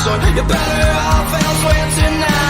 so you better off elsewhere tonight.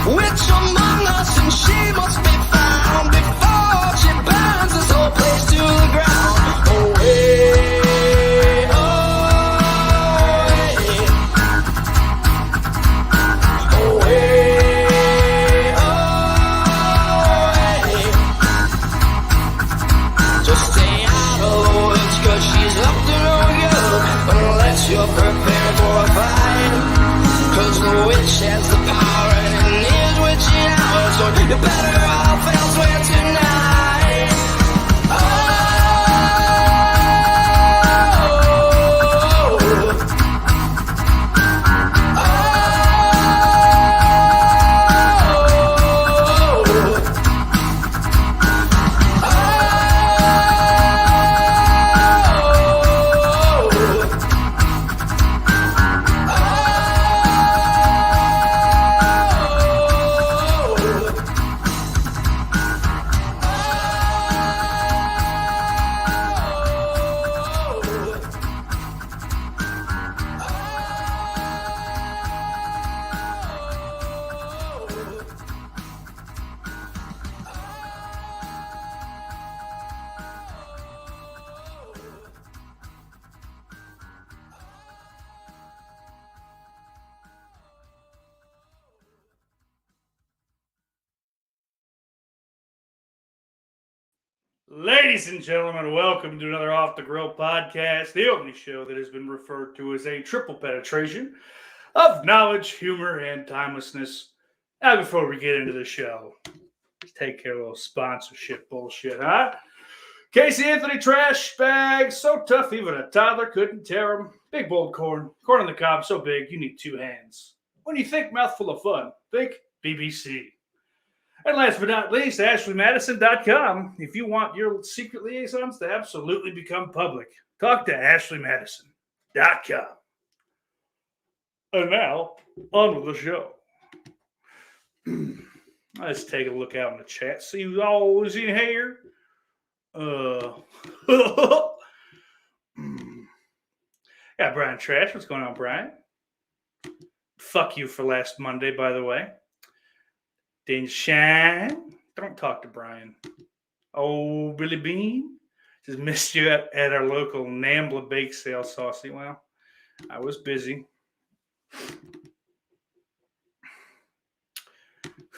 Witch among us, and she must be found before she burns this whole place to the ground. Away, away, away. Just stay out of the woods, 'cause she's up to no good unless you're prepared for a fight. 'Cause the witch has the power and so you better off elsewhere tonight. Oh, Ladies and gentlemen, welcome to another Off the Grill podcast, the only show that has been referred to as a triple penetration of knowledge, humor, and timelessness. Now, before we get into the show, let's take care of a little sponsorship bullshit, huh? Casey Anthony trash bags, so tough even a toddler couldn't tear them. Big bold corn on the cob, so big you need two hands. When you think mouthful of fun, think BBC. And last but not least, AshleyMadison.com. If you want your secret liaisons to absolutely become public, talk to AshleyMadison.com. And now, on with the show. Let's take a look out in the chat. See who's always in here. Yeah, Brian Trash. What's going on, Brian? Fuck you for last Monday, by the way. Then Shine. Don't talk to Brian. Oh, Billy Bean. Just missed you at our local Nambla bake sale, Saucy. Well, I was busy.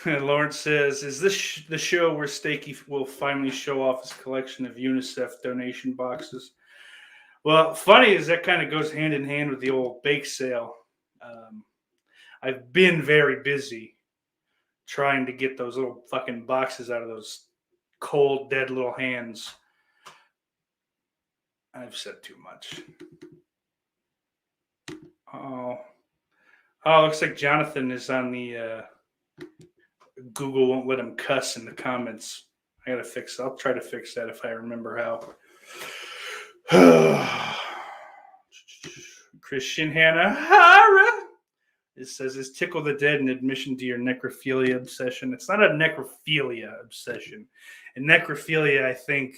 Lawrence says, is this the show where Stakey will finally show off his collection of UNICEF donation boxes? Well, funny is that kind of goes hand in hand with the old bake sale. I've been very busy trying to get those little fucking boxes out of those cold, dead little hands. I've said too much. Oh, looks like Jonathan is on the Google won't let him cuss in the comments. I gotta fix it. I'll try to fix that if I remember how. Christian Hannah. It says, is Tickle the Dead an admission to your necrophilia obsession? It's not a necrophilia obsession. And necrophilia, I think,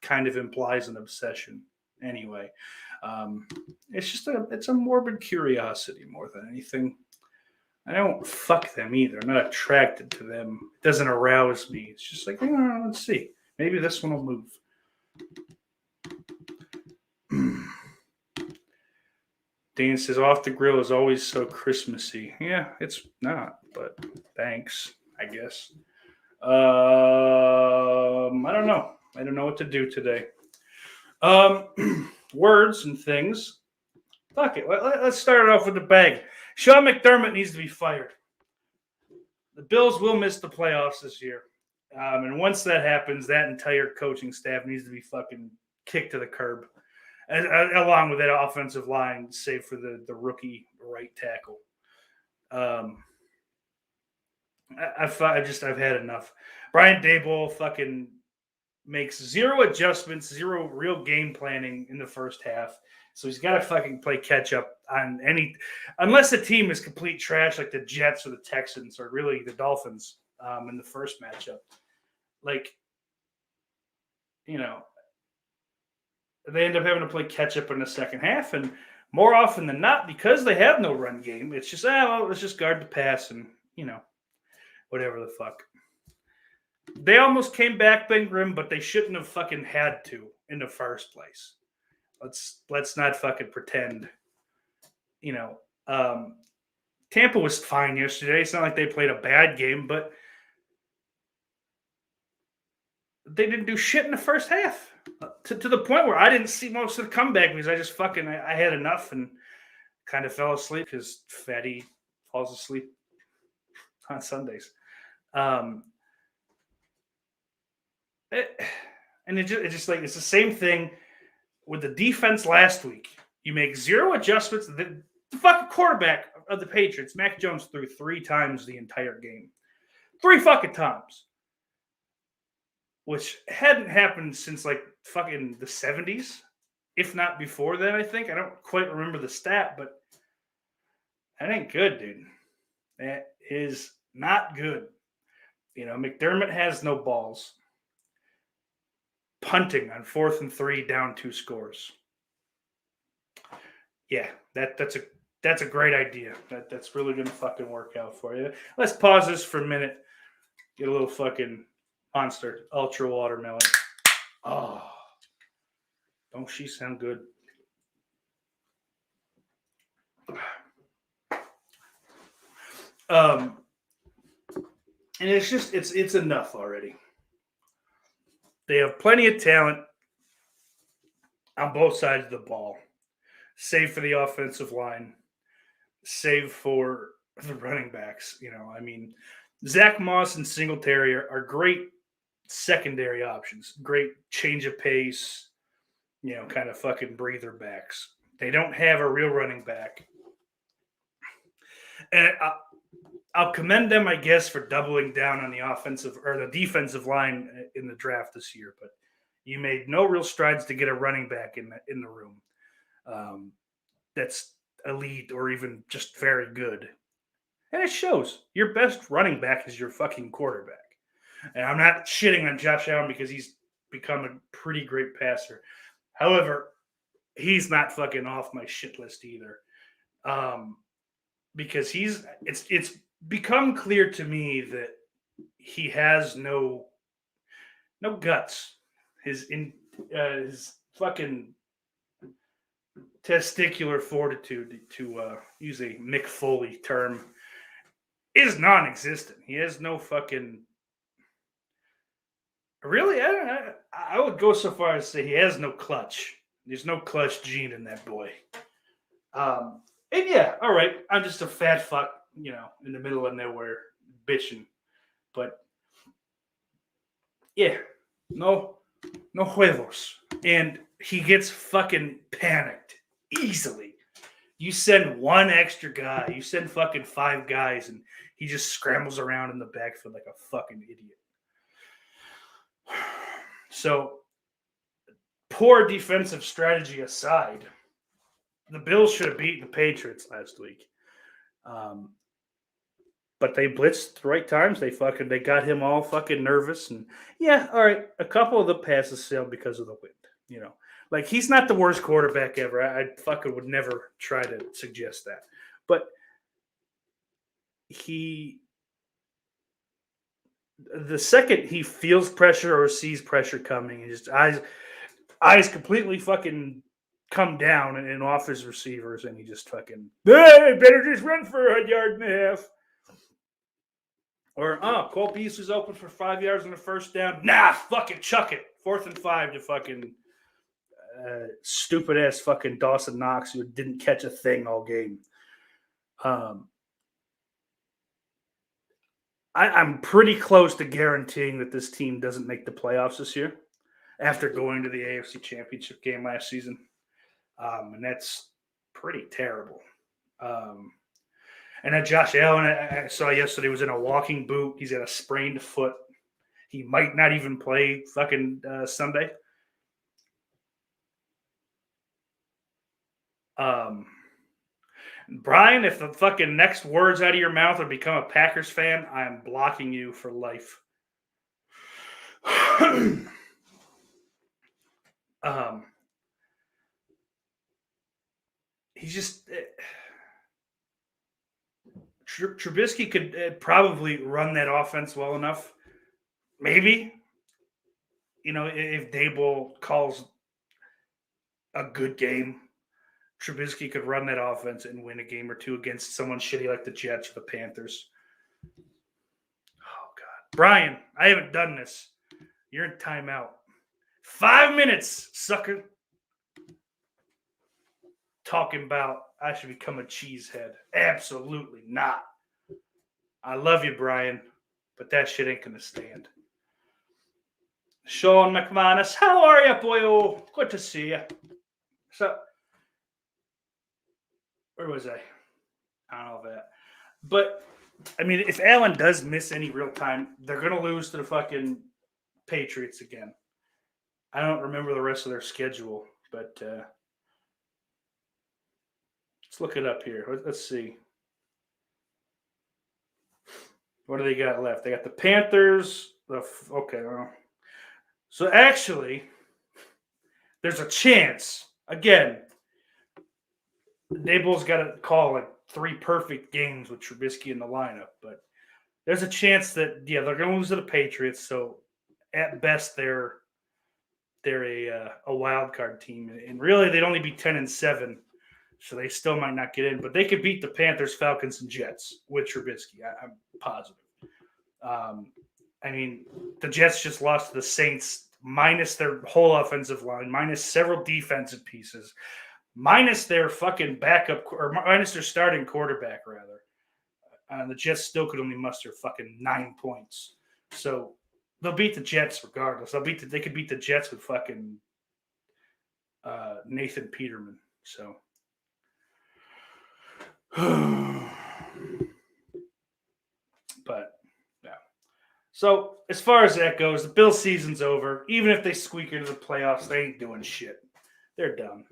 kind of implies an obsession. Anyway, it's a morbid curiosity more than anything. I don't fuck them either. I'm not attracted to them. It doesn't arouse me. It's just like, let's see. Maybe this one will move. Dan says, off the grill is always so Christmassy. Yeah, it's not, but thanks, I guess. I don't know. I don't know what to do today. Words and things. Fuck it. Let's start it off with the bag. Sean McDermott needs to be fired. The Bills will miss the playoffs this year. And once that happens, that entire coaching staff needs to be fucking kicked to the curb, along with that offensive line, save for the rookie right tackle. I've had enough. Brian Daboll fucking makes zero adjustments, zero real game planning in the first half. So he's got to fucking play catch up on unless the team is complete trash like the Jets or the Texans or really the Dolphins in the first matchup. Like, they end up having to play catch up in the second half. And more often than not, because they have no run game, it's just, let's just guard the pass and, whatever the fuck. They almost came back, Ben Grimm, but they shouldn't have fucking had to in the first place. Let's not fucking pretend. Tampa was fine yesterday. It's not like they played a bad game, but they didn't do shit in the first half. To the point where I didn't see most of the comeback because I just I had enough and kind of fell asleep because Fatty falls asleep on Sundays. It's the same thing with the defense last week. You make zero adjustments. The fucking quarterback of the Patriots, Mac Jones, threw 3 times the entire game. 3 fucking times. Which hadn't happened since like fucking the 70s, if not before then, I think. I don't quite remember the stat, but that ain't good, dude. That is not good. McDermott has no balls. Punting on 4th and 3, down 2 scores. Yeah, that's a great idea. That's really gonna fucking work out for you. Let's pause this for a minute. Get a little fucking Monster Ultra Watermelon. Oh, don't she sound good? And it's enough already. They have plenty of talent on both sides of the ball, save for the offensive line, save for the running backs. Zach Moss and Singletary are great secondary options, great change of pace, kind of fucking breather backs. They don't have a real running back. And I'll commend them, I guess, for doubling down on the offensive or the defensive line in the draft this year. But you made no real strides to get a running back in the room that's elite or even just very good. And it shows. Your best running back is your fucking quarterback. And I'm not shitting on Josh Allen because he's become a pretty great passer. However, he's not fucking off my shit list either. Because it's become clear to me that he has no guts. His fucking testicular fortitude, to use a Mick Foley term, is non-existent. He has no fucking. Really, I would go so far as to say he has no clutch. There's no clutch gene in that boy. And yeah, all right, I'm just a fat fuck, in the middle of nowhere, bitching. But yeah, no huevos. And he gets fucking panicked easily. You send one extra guy, you send fucking 5 guys, and he just scrambles around in the backfield like a fucking idiot. So, poor defensive strategy aside, the Bills should have beaten the Patriots last week. But they blitzed the right times. They got him all fucking nervous. And yeah, all right, a couple of the passes sailed because of the wind. Like, he's not the worst quarterback ever. I fucking would never try to suggest that. But the second he feels pressure or sees pressure coming, his eyes completely fucking come down and off his receivers, and he just fucking, hey, better just run for 1.5 yards. Or, Cole Beasley's open for 5 yards on the first down. Nah, fucking chuck it. 4th and 5 to fucking stupid ass fucking Dawson Knox, who didn't catch a thing all game. I'm pretty close to guaranteeing that this team doesn't make the playoffs this year after going to the AFC Championship game last season. And that's pretty terrible. And then Josh Allen, I saw yesterday, was in a walking boot. He's got a sprained foot. He might not even play fucking Sunday. Brian, if the fucking next words out of your mouth are become a Packers fan, I am blocking you for life. He's just Trubisky could probably run that offense well enough. Maybe, if Dable calls a good game, Trubisky could run that offense and win a game or two against someone shitty like the Jets or the Panthers. Oh, God. Brian, I haven't done this. You're in timeout. 5 minutes, sucker. Talking about I should become a cheesehead. Absolutely not. I love you, Brian, but that shit ain't going to stand. Sean McManus, how are you, boyo? Good to see you. So, where was I? I don't know that. But, I mean, if Allen does miss any real time, they're going to lose to the fucking Patriots again. I don't remember the rest of their schedule, but let's look it up here. Let's see. What do they got left? They got the Panthers. Okay. So actually, there's a chance. Again, Dable's got to call like 3 perfect games with Trubisky in the lineup, but there's a chance that they're going to lose to the Patriots. So at best, they're a wild card team, and really they'd only be 10-7, so they still might not get in. But they could beat the Panthers, Falcons, and Jets with Trubisky. I'm positive. I mean, the Jets just lost to the Saints, minus their whole offensive line, minus several defensive pieces, minus their fucking backup, or minus their starting quarterback, rather. The Jets still could only muster fucking 9 points. So they'll beat the Jets regardless. They could beat the Jets with fucking Nathan Peterman. So. But, yeah. So, as far as that goes, the Bills' season's over. Even if they squeak into the playoffs, they ain't doing shit. They're done.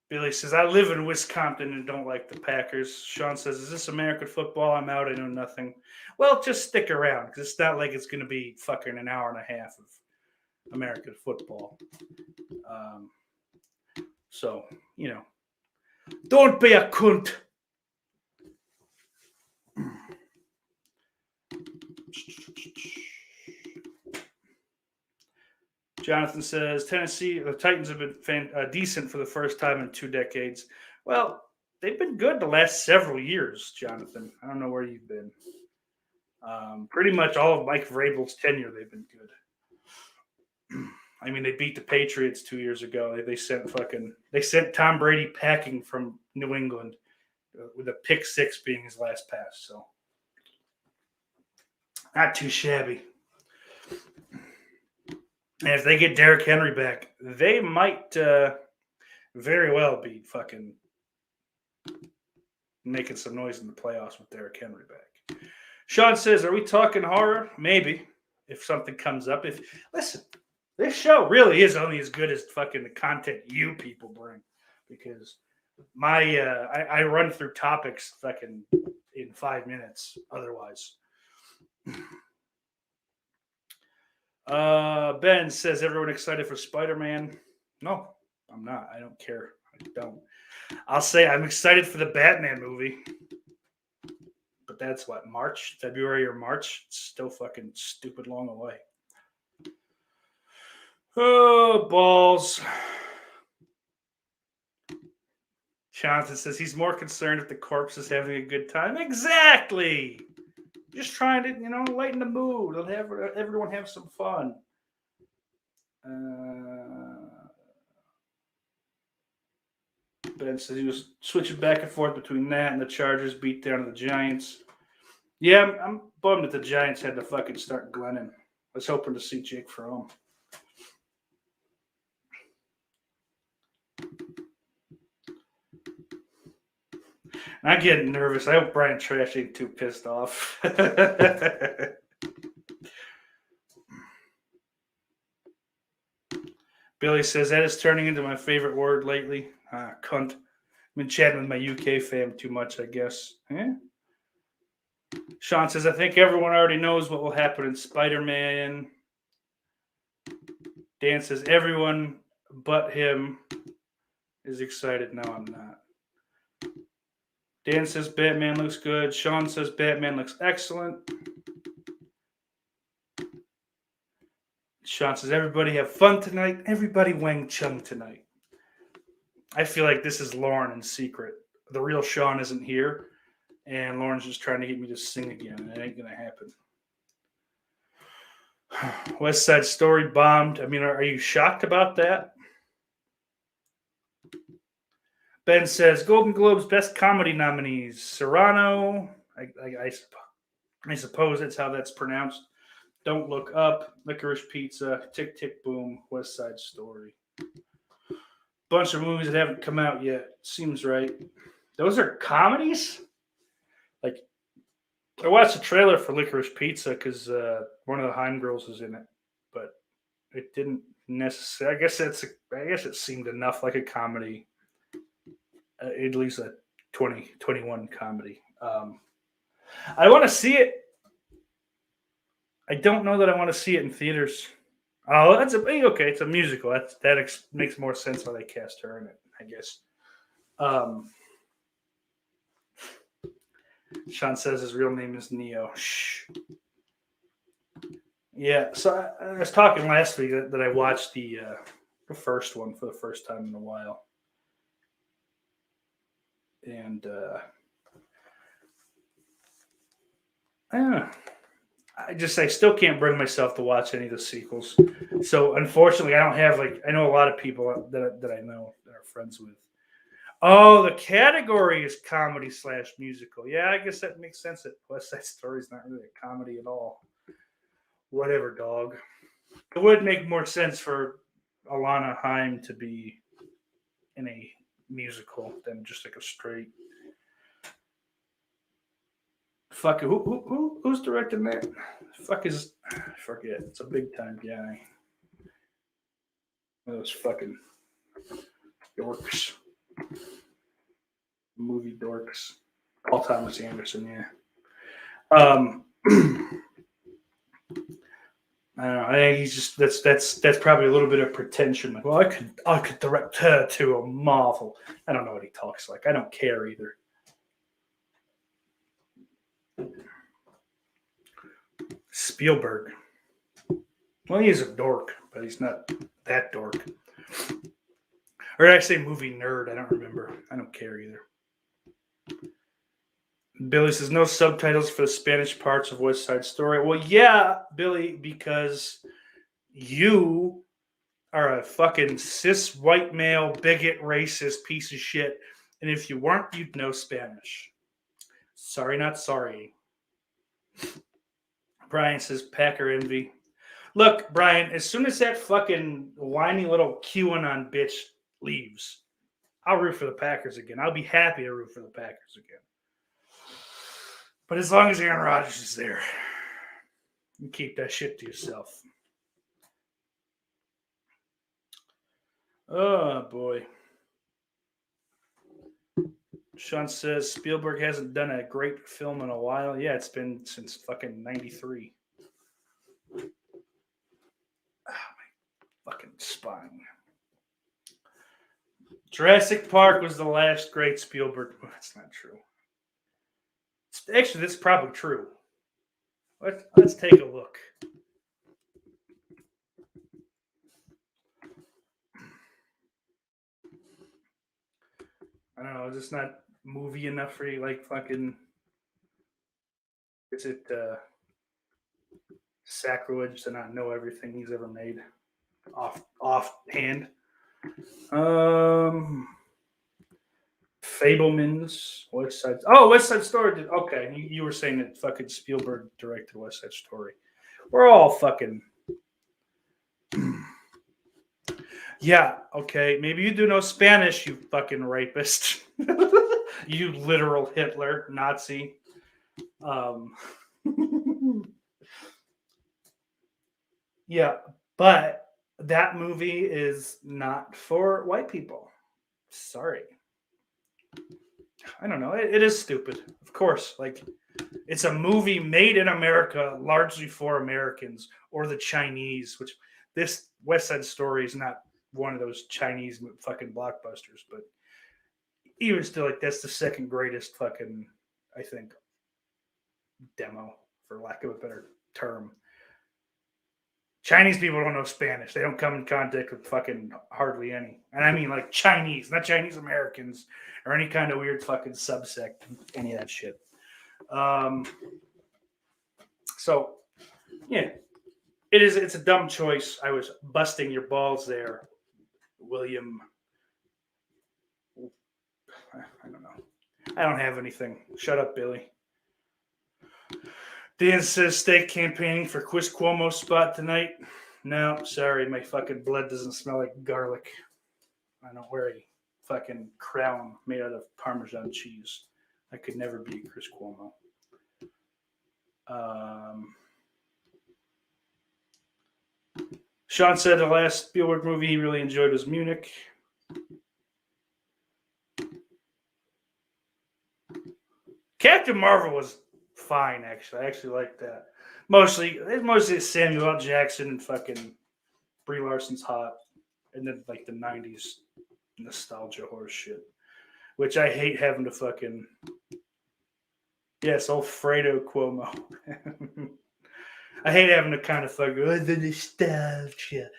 Billy says, I live in Wisconsin and don't like the Packers. Sean says, is this American football? I'm out. I know nothing. Well, just stick around, because it's not like it's going to be fucking an hour and a half of American football. So, don't be a cunt. Jonathan says, Tennessee, the Titans have been decent for the first time in 2 decades. Well, they've been good the last several years, Jonathan. I don't know where you've been. Pretty much all of Mike Vrabel's tenure, they've been good. I mean, they beat the Patriots 2 years ago. They sent Tom Brady packing from New England with a pick 6 being his last pass. So, not too shabby. And if they get Derrick Henry back, they might very well be fucking making some noise in the playoffs with Derrick Henry back. Sean says, are we talking horror? Maybe, if something comes up. Listen, this show really is only as good as fucking the content you people bring. Because I run through topics fucking in 5 minutes otherwise. Ben says, everyone excited for Spider-Man? No, I'm not. I don't care. I don't. I'll say I'm excited for the Batman movie. But that's what, February or March? It's still fucking stupid long away. Oh, balls. Jonathan says he's more concerned if the corpse is having a good time. Exactly. Just trying to, lighten the mood. Let everyone have some fun. Ben says he was switching back and forth between that and the Chargers beat down to the Giants. Yeah, I'm bummed that the Giants had to fucking start Glennon. I was hoping to see Jake Fromm. I'm getting nervous. I hope Brian Trash ain't too pissed off. Billy says that is turning into my favorite word lately. Cunt. I've been chatting with my UK fam too much, I guess. Yeah. Sean says, I think everyone already knows what will happen in Spider-Man. Dan says, everyone but him is excited. No, I'm not. Dan says, Batman looks good. Sean says, Batman looks excellent. Sean says, everybody have fun tonight. Everybody Wang Chung tonight. I feel like this is Lauren in secret. The real Sean isn't here, and Lauren's just trying to get me to sing again. It ain't going to happen. West Side Story bombed. I mean, are you shocked about that? Ben says, Golden Globes Best Comedy nominees. Serrano. I suppose that's how that's pronounced. Don't Look Up, Licorice Pizza, Tick Tick Boom, West Side Story. Bunch of movies that haven't come out yet. Seems right. Those are comedies? Like, I watched the trailer for Licorice Pizza because one of the Heim girls is in it, but it didn't necessarily. I guess it seemed enough like a comedy, at least a 2021 comedy. I want to see it. I don't know that I want to see it in theaters. Oh, okay. It's a musical. That makes more sense why they cast her in it, I guess. Sean says his real name is Neo. Shh. Yeah, so I was talking last week that I watched the first one for the first time in a while, and I still can't bring myself to watch any of the sequels. So unfortunately, I don't have I know a lot of people that I know that are friends with. Oh, the category is comedy / musical. Yeah, I guess that makes sense. That West Side Story is not really a comedy at all. Whatever, dog. It would make more sense for Alana Haim to be in a musical than just like a straight. Fuck, who's directing that? Fuck is, I forget. It's a big time guy. One of those fucking dorks. Movie dorks. Paul Thomas Anderson, yeah. I don't know. I think he's just that's probably a little bit of pretension. Like, well, I could direct her to a Marvel. I don't know what he talks like. I don't care either. Spielberg. Well, he is a dork, but he's not that dork. Or did I say movie nerd? I don't remember. I don't care either. Billy says no subtitles for the Spanish parts of West Side Story. Well, yeah, Billy, because you are a fucking cis white male bigot racist piece of shit, and if you weren't, you'd know Spanish. Sorry, not sorry. Brian says Packer envy. Look, Brian, as soon as that fucking whiny little QAnon bitch leaves, I'll root for the Packers again. I'll be happy to root for the Packers again. But as long as Aaron Rodgers is there, you keep that shit to yourself. Oh, boy. Sean says Spielberg hasn't done a great film in a while. Yeah, it's been since fucking 93. Oh, my fucking spine. Jurassic Park was the last great Spielberg. That's not true. Actually, that's probably true. Let's take a look. I don't know. Is this not movie enough for you? Like fucking. Is it sacrilege to not know everything he's ever made offhand? Fableman's West Side. Oh, West Side Story. Okay, you were saying that fucking Spielberg directed West Side Story. We're all fucking. Yeah, okay. Maybe you do know Spanish, you fucking rapist. You literal Hitler, Nazi. Yeah, but that movie is not for white people. Sorry. I don't know. It is stupid. Of course. Like, it's a movie made in America, largely for Americans or the Chinese, which this West Side Story is not one of those Chinese fucking blockbusters, but even still, like, that's the second greatest fucking, I think, demo, for lack of a better term. Chinese people don't know Spanish. They don't come in contact with fucking hardly any. And I mean like Chinese, not Chinese Americans or any kind of weird fucking subsect, any of that shit. So, yeah, it's a dumb choice. I was busting your balls there, William. I don't know. I don't have anything. Shut up, Billy. Dan says steak campaigning for Chris Cuomo's spot tonight. No, sorry, my fucking blood doesn't smell like garlic. I don't wear a fucking crown made out of Parmesan cheese. I could never be Chris Cuomo. Sean said the last Spielberg movie he really enjoyed was Munich. Captain Marvel was fine, actually. I actually liked that. Mostly Samuel L. Jackson and fucking Brie Larson's hot. And then, like, the 90s nostalgia horse shit. Which I hate having to fucking... Yes, Alfredo Cuomo. I hate having to kind of fucking... Oh, the nostalgia.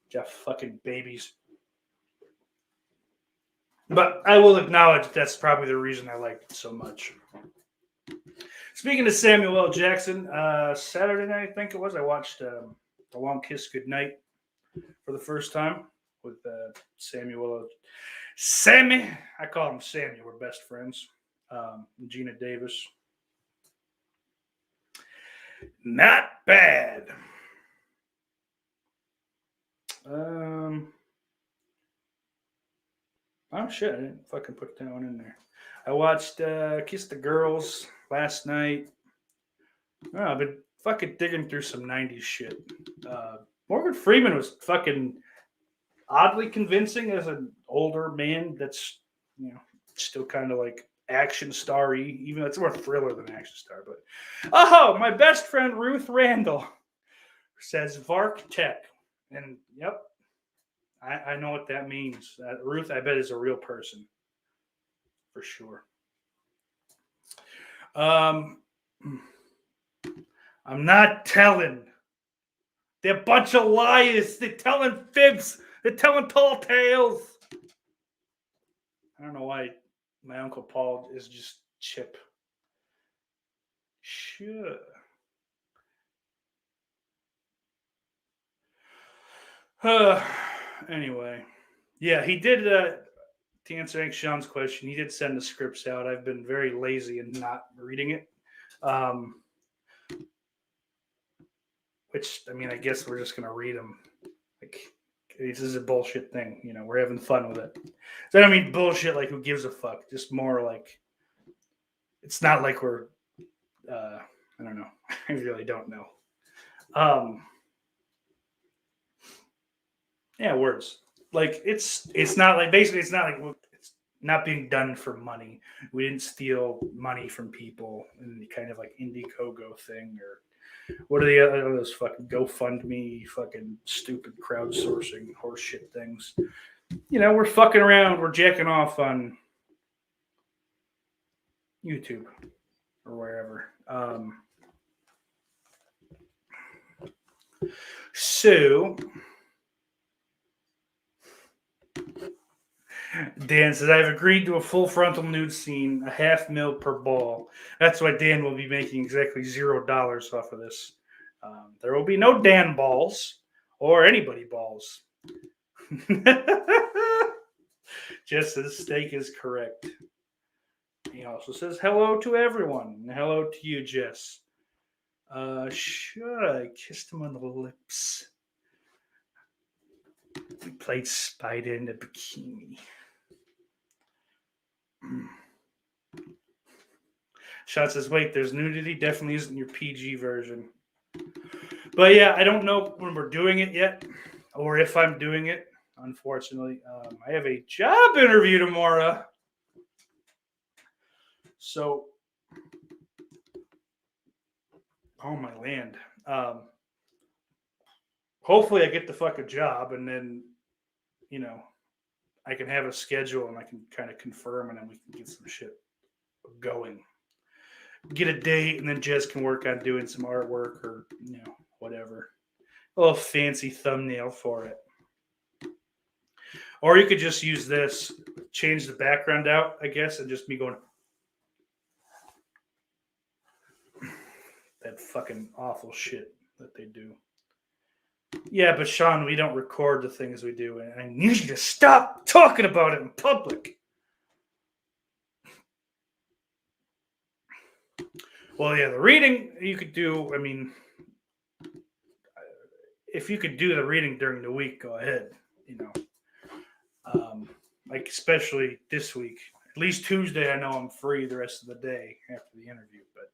Just fucking babies. But I will acknowledge that's probably the reason I liked it so much. Speaking of Samuel L. Jackson, Saturday night, I think it was, I watched The Long Kiss Goodnight for the first time with Samuel. Sammy, I call him Sammy. We're best friends. Gina Davis. Not bad. Oh shit! I didn't fucking put that one in there. I watched Kiss the Girls last night. Oh, I've been fucking digging through some 90s shit. Morgan Freeman was fucking oddly convincing as an older man that's, still kind of like action star-y, even though it's more thriller than action star. But oh, my best friend Ruth Randall says Vark Tech. And yep, I know what that means. Ruth, I bet, is a real person. For sure. I'm not telling. They're a bunch of liars. They're telling fibs. They're telling tall tales. I don't know why my Uncle Paul is just Chip. Sure. Anyway. Yeah, he did, to answer Sean's question, he did send the scripts out. I've been very lazy in not reading it. Which, I mean, I guess we're just going to read them. Like, this is a bullshit thing. We're having fun with it. So I don't mean bullshit like who gives a fuck. Just more like, it's not like we're, I don't know. I really don't know. Yeah, words. Like, it's not like, basically, it's not like, it's not being done for money. We didn't steal money from people in the kind of like Indiegogo thing, or what are the other those fucking GoFundMe, fucking stupid crowdsourcing horseshit things? We're fucking around. We're jacking off on YouTube or wherever. So Dan says, I've agreed to a full frontal nude scene, $500,000 per ball. That's why Dan will be making exactly $0 off of this. There will be no Dan balls or anybody balls. Jess says steak is correct. He also says hello to everyone. Hello to you, Jess. Should I kissed him on the lips? We played Spider in the bikini. Shot says, wait, there's nudity? Definitely isn't your PG version. But yeah, I don't know when we're doing it yet, or if I'm doing it, unfortunately. I have a job interview tomorrow. So, oh my land. Hopefully I get the fucking job, and then, I can have a schedule and I can kind of confirm, and then we can get some shit going. Get a date, and then Jess can work on doing some artwork or, whatever. A little fancy thumbnail for it. Or you could just use this, change the background out, I guess, and just me going, that fucking awful shit that they do. Yeah, but Sean, we don't record the things we do, and I need you to stop talking about it in public. Well, yeah, the reading you could do, if you could do the reading during the week, go ahead, like especially this week. At least Tuesday, I know I'm free the rest of the day after the interview, but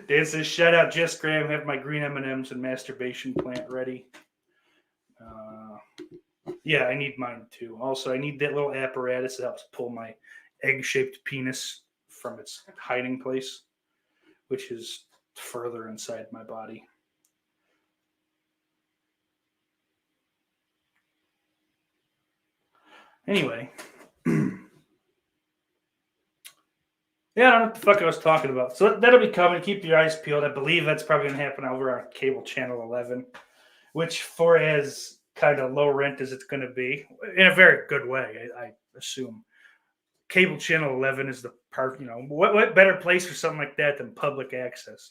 Dan says, shout out Jess Graham, have my green M&Ms and masturbation plant ready. Yeah, I need mine too. Also, I need that little apparatus that helps pull my egg-shaped penis from its hiding place, which is further inside my body. Anyway. Yeah, I don't know what the fuck I was talking about. So that'll be coming. Keep your eyes peeled. I believe that's probably going to happen over on cable channel 11, which for as kind of low rent as it's going to be, in a very good way, I assume. Cable channel 11 is the part, what better place for something like that than public access,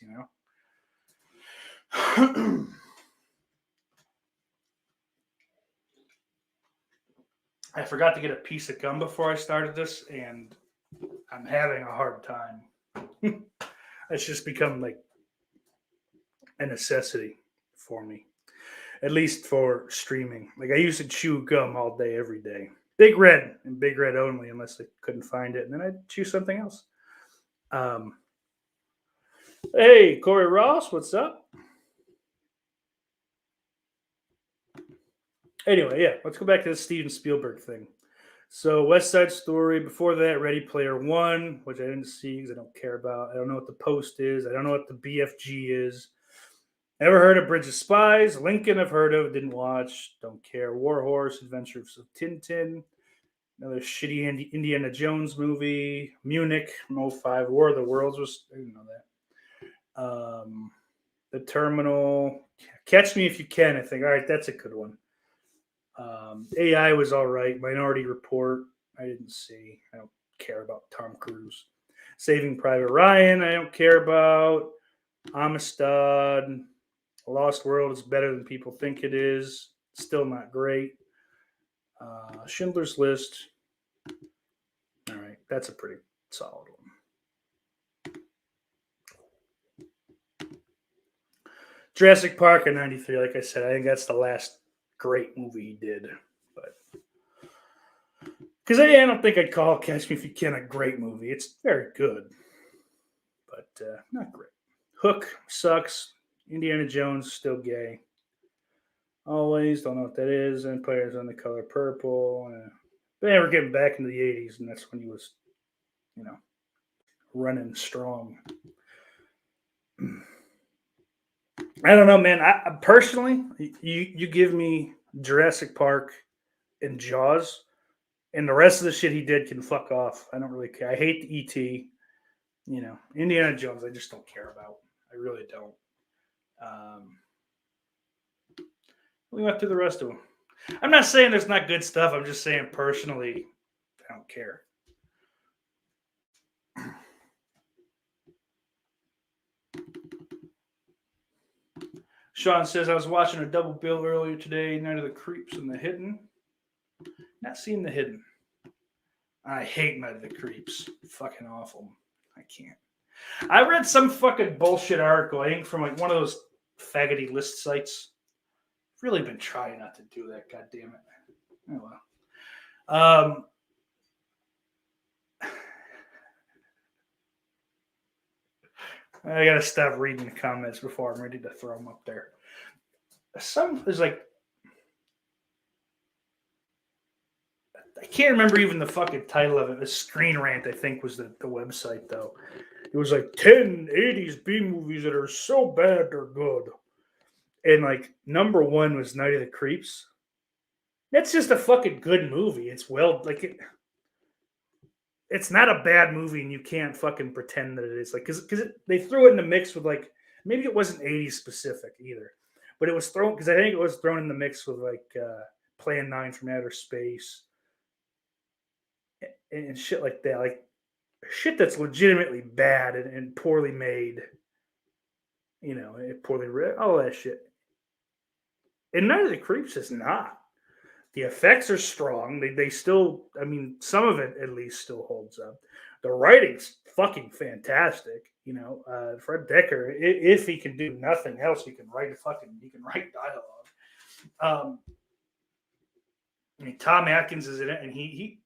I forgot to get a piece of gum before I started this, and I'm having a hard time. It's just become like a necessity for me, at least for streaming. Like I used to chew gum all day, every day. Big Red and Big Red only, unless I couldn't find it, and then I'd chew something else. Hey, Corey Ross, what's up? Anyway, yeah, let's go back to the Steven Spielberg thing. So West Side Story, before that, Ready Player One, which I didn't see because I don't care about. I don't know what the Post is. I don't know what the BFG is. Never heard of Bridge of Spies. Lincoln I've heard of, didn't watch, don't care. War Horse, Adventures of Tintin. Another shitty Indiana Jones movie. Munich from 05. War of the Worlds was, I didn't know that. The Terminal. Catch Me If You Can, I think. All right, that's a good one. AI was all right. Minority Report, I didn't see. I don't care about Tom Cruise. Saving Private Ryan, I don't care about. Amistad. Lost World is better than people think it is. Still not great. Schindler's List. All right, that's a pretty solid one. Jurassic Park in 93, like I said, I think that's the last great movie he did. But because I don't think I'd call Catch Me If You Can a great movie. It's very good, but not great. Hook sucks. Indiana Jones still gay. Always don't know what that is. Empire's on the color purple. But yeah, we're getting back into the 80s, and that's when he was, running strong. I don't know, man. I personally, you give me Jurassic Park and Jaws, and the rest of the shit he did can fuck off. I don't really care. I hate the ET. Indiana Jones, I just don't care about. I really don't. We went through the rest of them. I'm not saying there's not good stuff. I'm just saying personally, I don't care. Sean says, I was watching a double bill earlier today, Night of the Creeps and The Hidden. Not seen The Hidden. I hate Night of the Creeps. Fucking awful. I can't. I read some fucking bullshit article, I think from like one of those faggoty list sites. Really been trying not to do that, god damn it. Oh well. I gotta stop reading the comments before I'm ready to throw them up there. There's like, I can't remember even the fucking title of it. The Screen Rant, I think, was the website, though. It was like 10 80s B movies that are so bad they're good. And like number one was Night of the Creeps. That's just a fucking good movie. It's it's not a bad movie, and you can't fucking pretend that it is. Like, because they threw it in the mix with like, maybe it wasn't 80s specific either, but it was thrown, because I think it was thrown in the mix with like Plan 9 from Outer Space and shit like that. Like shit that's legitimately bad and poorly made, poorly written, all that shit. And Night of the Creeps is not. The effects are strong. They still, I mean, some of it at least still holds up. The writing's fucking fantastic. Fred Decker, if he can do nothing else, he can write dialogue. I mean, Tom Atkins is in it, and he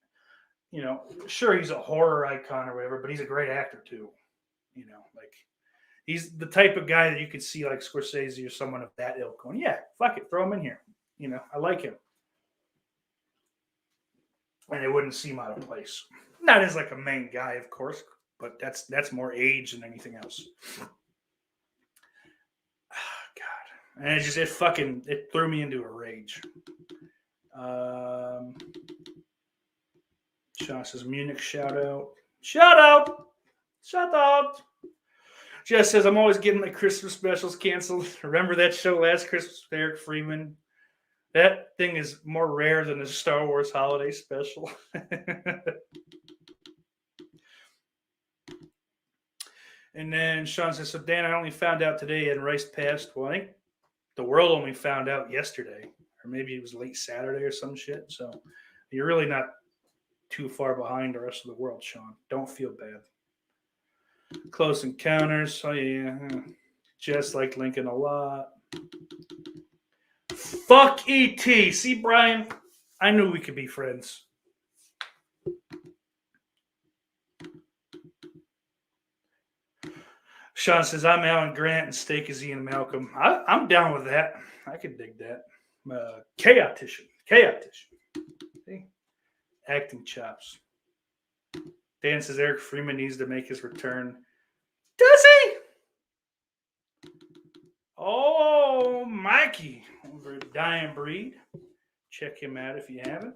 sure, he's a horror icon or whatever, but he's a great actor too. Like he's the type of guy that you could see like Scorsese or someone of that ilk going, yeah, fuck it, throw him in here. I like him. And it wouldn't seem out of place. Not as like a main guy, of course, but that's more age than anything else. Oh, God. And it threw me into a rage. Sean says, Munich, shout out. Shout out! Shout out! Jess says, I'm always getting my Christmas specials canceled. Remember that show last Christmas with Eric Freeman? That thing is more rare than the Star Wars holiday special. And then Sean says, so Dan, I only found out today and Rice passed. Well, I think the world only found out yesterday. Or maybe it was late Saturday or some shit. So you're really not too far behind the rest of the world, Sean. Don't feel bad. Close Encounters. Oh, yeah. Just like Lincoln a lot. Fuck E.T. See, Brian? I knew we could be friends. Sean says, I'm Alan Grant and Steak is Ian Malcolm. I'm down with that. I could dig that. Chaotician. See? Acting chops. Dan says Eric Freeman needs to make his return. Does he? Oh, Mikey over at Dying Breed. Check him out if you haven't.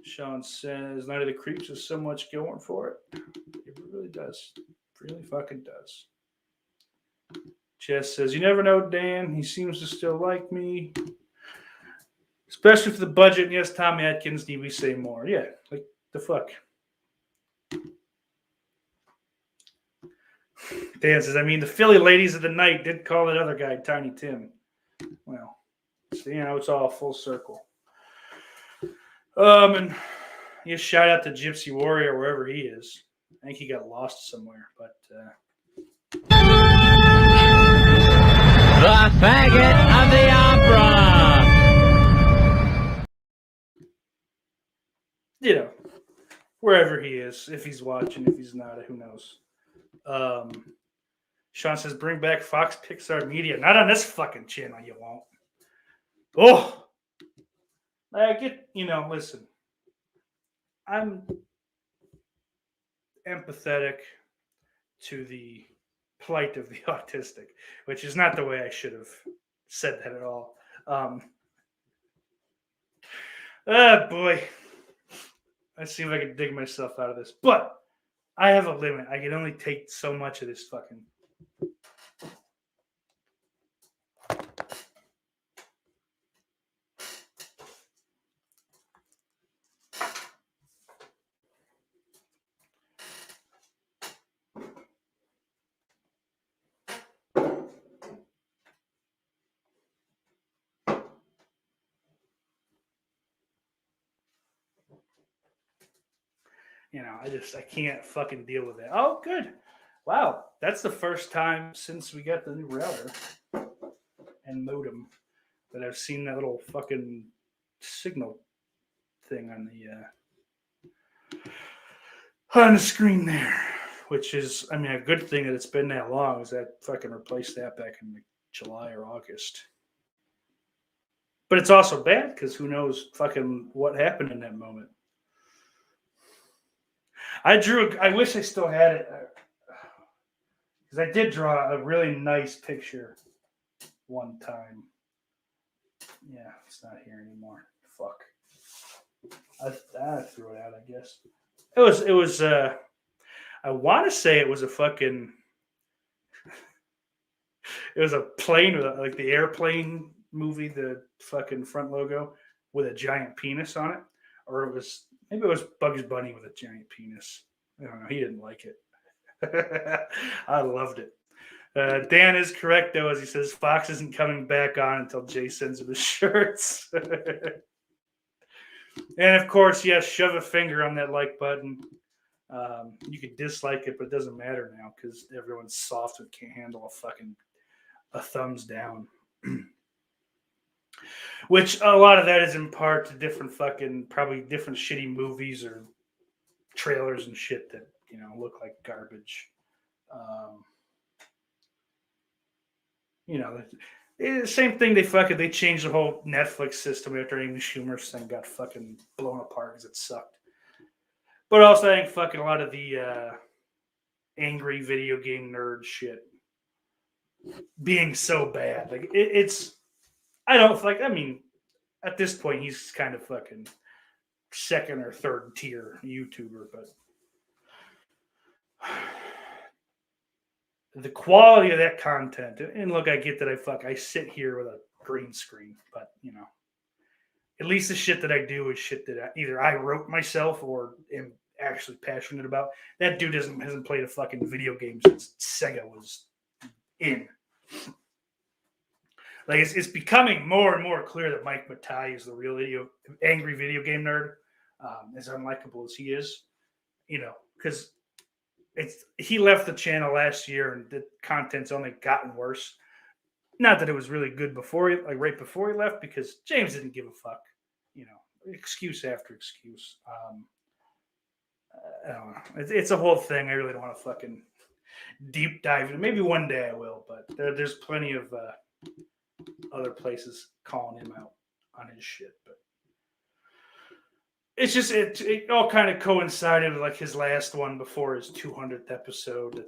Sean says Night of the Creeps has so much going for it. It really does. It really fucking does. Jess says, you never know, Dan. He seems to still like me. Especially for the budget. And yes, Tom Atkins, need we say more? Yeah, like the fuck. Dan says, I mean, the Philly ladies of the night did call that other guy Tiny Tim. Well, so, it's all full circle. And you shout out to Gypsy Warrior wherever he is. I think he got lost somewhere, but The faggot of the opera. Wherever he is, if he's watching, if he's not, who knows. Sean says, bring back Fox Pixar Media. Not on this fucking channel, you won't. Oh! Listen. I'm empathetic to the plight of the autistic, which is not the way I should have said that at all. Boy. Let's see if I can dig myself out of this. But I have a limit. I can only take so much of this fucking... I can't fucking deal with it. Oh, good. Wow, that's the first time since we got the new router and modem that I've seen that little fucking signal thing on the screen there. Which is, a good thing that it's been that long. Is that fucking replaced that back in July or August. But it's also bad because who knows fucking what happened in that moment. I wish I still had it. Because I did draw a really nice picture one time. Yeah, it's not here anymore. Fuck. I threw it out, I guess. It was, I want to say it was a fucking, it was a plane, like the airplane movie, the fucking front logo with a giant penis on it. Or maybe it was Bugs Bunny with a giant penis. I don't know. He didn't like it. I loved it. Dan is correct, though, as he says Fox isn't coming back on until Jay sends him the shirts. And, of course, yes, shove a finger on that like button. You could dislike it, but it doesn't matter now because everyone's soft and can't handle a thumbs down. Which a lot of that is in part to probably different shitty movies or trailers and shit that, look like garbage. Same thing. They changed the whole Netflix system after Amy Schumer's thing got fucking blown apart because it sucked. But also, I think a lot of the angry video game nerd shit being so bad, it's. I don't at this point he's kind of fucking second or third tier YouTuber, but the quality of that content, and look, I get that I sit here with a green screen, but at least the shit that I do is shit that either I wrote myself or am actually passionate about. That dude hasn't played a fucking video game since Sega was in. It's becoming more and more clear that Mike Matai is the real angry video game nerd, as unlikable as he is, because he left the channel last year and the content's only gotten worse. Not that it was really good right before he left, because James didn't give a fuck, excuse after excuse. I don't know. It's a whole thing. I really don't want to fucking deep dive into. Maybe one day I will, but there's plenty of other places calling him out on his shit. But it's just it all kind of coincided with his last one before his 200th episode.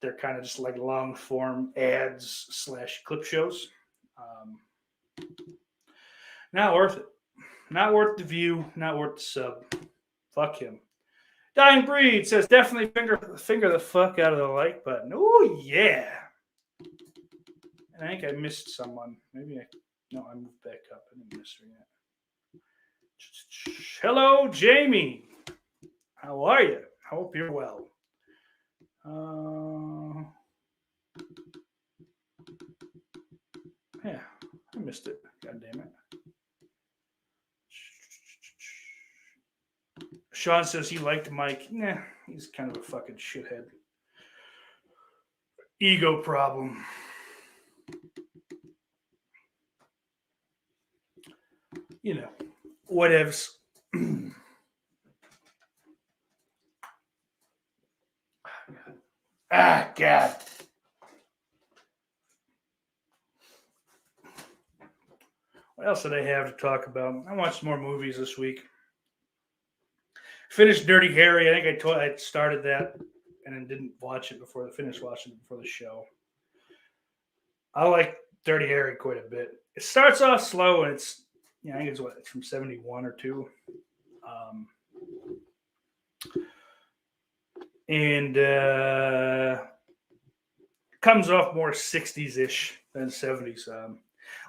They're kind of just like long form ads / clip shows. Not worth it. Not worth the view. Not worth the sub. Fuck him. Dying Breed says definitely finger the fuck out of the like button. Oh yeah. And I think I missed someone. I moved back up. I didn't miss her yet. Hello, Jamie. How are you? I hope you're well. Yeah, I missed it. God damn it. Sean says he liked Mike. Nah, he's kind of a fucking shithead. Ego problem. Whatevs. God. What else did I have to talk about? I watched more movies this week. Finished Dirty Harry. I think I started that and then didn't watch it before finished watching it before the show. I like Dirty Harry quite a bit. It starts off slow and it's I think it's from 71 or 2. And comes off more 60s-ish than 70s. A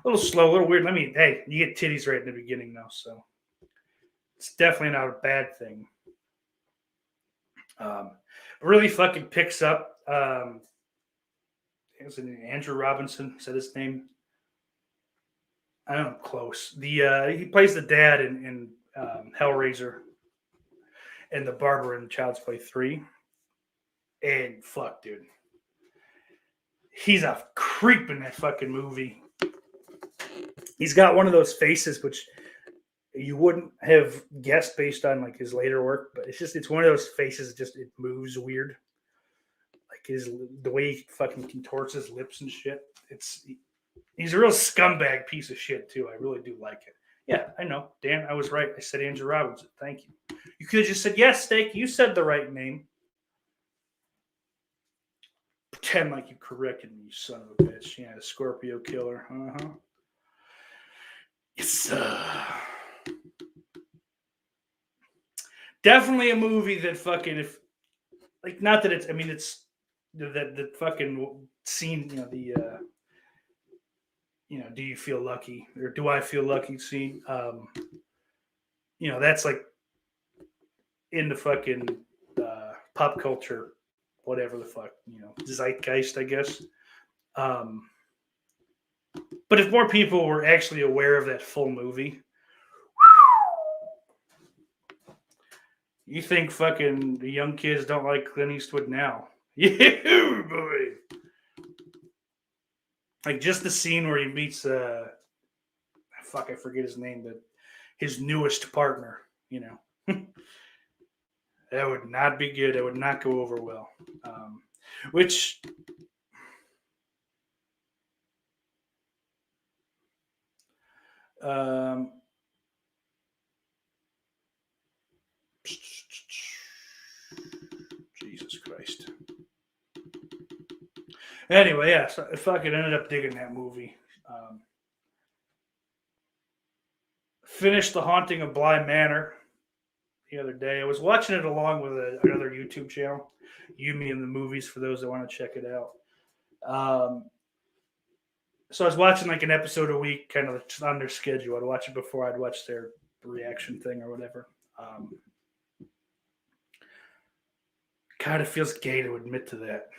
little slow, a little weird. Hey, you get titties right in the beginning, though, so it's definitely not a bad thing. Really fucking picks up. Is it Andrew Robinson? Is that his name? I don't know, close. He plays the dad in Hellraiser. and the barber in Child's Play 3. And fuck, dude. He's a creep in that fucking movie. He's got one of those faces which you wouldn't have guessed based on like his later work, but it's one of those faces it moves weird. Like the way he fucking contorts his lips and shit. He's a real scumbag piece of shit too. I really do like it. Yeah, I know. Dan, I was right. I said Andrew Robinson. Thank you. You could have just said, yes, Steak, you said the right name. Pretend like you corrected me, you son of a bitch. Yeah, Scorpio Killer. Uh-huh. It's definitely a movie that fucking not that it's. I mean, it's the fucking scene. Do you feel lucky or do I feel lucky scene? That's like in the fucking pop culture, whatever the fuck, zeitgeist, I guess. But if more people were actually aware of that full movie, you think fucking the young kids don't like Clint Eastwood now? Yeah, boy. Like just the scene where he meets I forget his name, but his newest partner, that would not be good. That would not go over well. Which Jesus Christ. Anyway, yeah, so I fucking ended up digging that movie. Finished The Haunting of Bly Manor the other day. I was watching it along with another YouTube channel, Yumi and the Movies, for those that want to check it out. So I was watching like an episode a week, kind of on their schedule. I'd watch it before I'd watch their reaction thing or whatever. God, it feels gay to admit to that.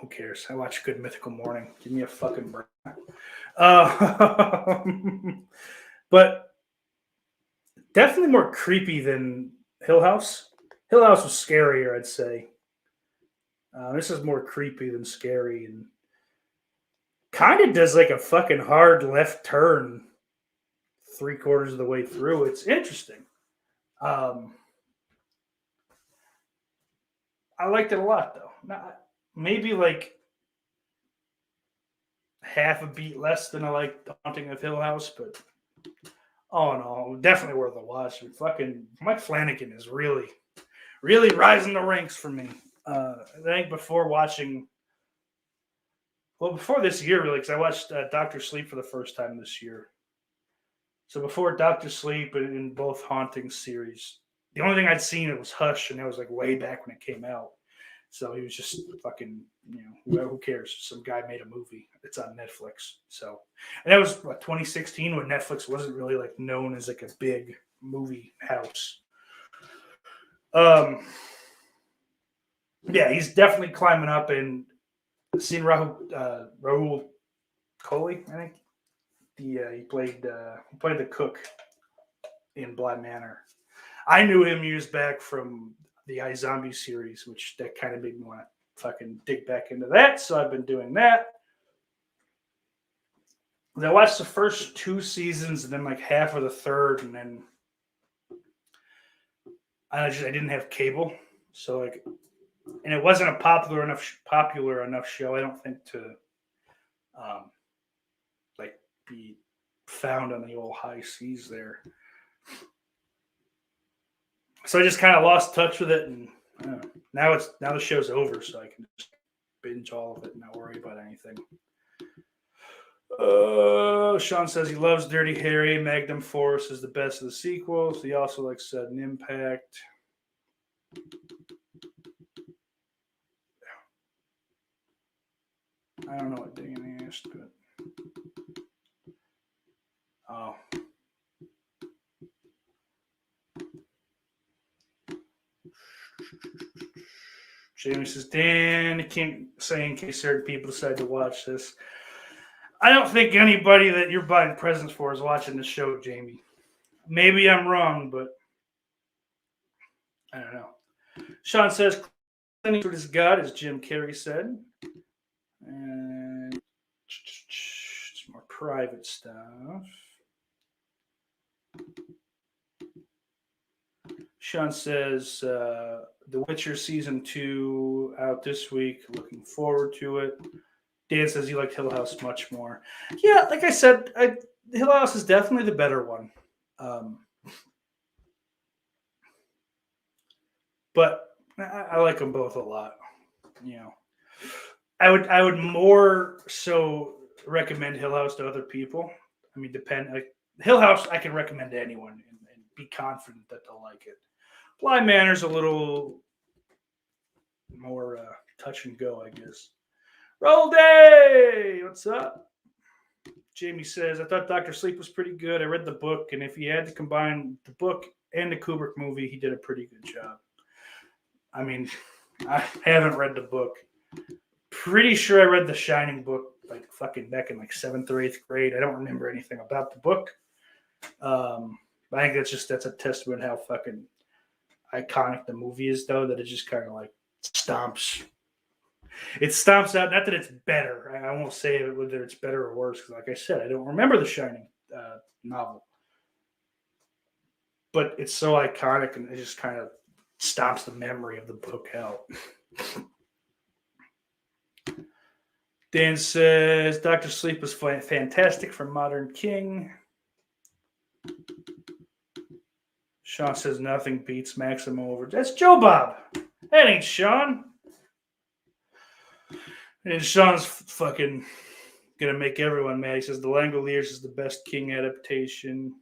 Who cares? I watch Good Mythical Morning. Give me a fucking break. But definitely more creepy than Hill House. Hill House was scarier, I'd say. This is more creepy than scary, and kind of does like a fucking hard left turn 3/4 of the way through. It's interesting. I liked it a lot, though. Maybe like half a beat less than I like The Haunting of Hill House, but oh no, definitely worth a watch. Fucking Mike Flanagan is really, really rising the ranks for me. I think before this year, really, because I watched Dr. Sleep for the first time this year. So before Dr. Sleep and in both Haunting series, the only thing I'd seen it was Hush, and that was like way back when it came out. So he was just fucking, who cares? Some guy made a movie. It's on Netflix. So, and that was 2016 when Netflix wasn't really like known as like a big movie house. Yeah, he's definitely climbing up, and seen Rahul Kohli, I think. He played the cook in Bly Manor. I knew him years back from the iZombie series, which that kind of made me want to fucking dig back into that. So I've been doing that. I watched the first 2 seasons and then like half of the third, and then I didn't have cable, so like, and it wasn't a popular enough show, I don't think, to like be found on the old high seas there. So I just kind of lost touch with it, and now the show's over, so I can just binge all of it and not worry about anything. Sean says he loves Dirty Harry. Magnum Force is the best of the sequels. He also likes Sudden Impact. I don't know what Dan asked, but oh. Jamie says, Dan, I can't say in case certain people decide to watch this. I don't think anybody that you're buying presents for is watching the show, Jamie. Maybe I'm wrong, but I don't know. Sean says, Clint Eastwood is God, as Jim Carrey said. And some more private stuff. Sean says, The Witcher Season 2 out this week. Looking forward to it. Dan says he liked Hill House much more. Yeah, like I said, Hill House is definitely the better one. But I like them both a lot. You know, I would more so recommend Hill House to other people. I mean, Hill House, I can recommend to anyone and be confident that they'll like it. Bly Manor's a little more touch and go, I guess. Roll Day! What's up? Jamie says, I thought Dr. Sleep was pretty good. I read the book, and if he had to combine the book and the Kubrick movie, he did a pretty good job. I mean, I haven't read the book. Pretty sure I read the Shining book like fucking back in like 7th or 8th grade. I don't remember anything about the book. I think that's a testament how fucking iconic the movie is, though, that it just kind of like stomps. It stomps out. Not that it's better. I won't say whether it's better or worse, because like I said, I don't remember the Shining novel. But it's so iconic, and it just kind of stomps the memory of the book out. Dan says, Dr. Sleep was fantastic from Modern King. Sean says, nothing beats Maximo over. That's Joe Bob. That ain't Sean. And Sean's fucking going to make everyone mad. He says, The Langoliers is the best King adaptation.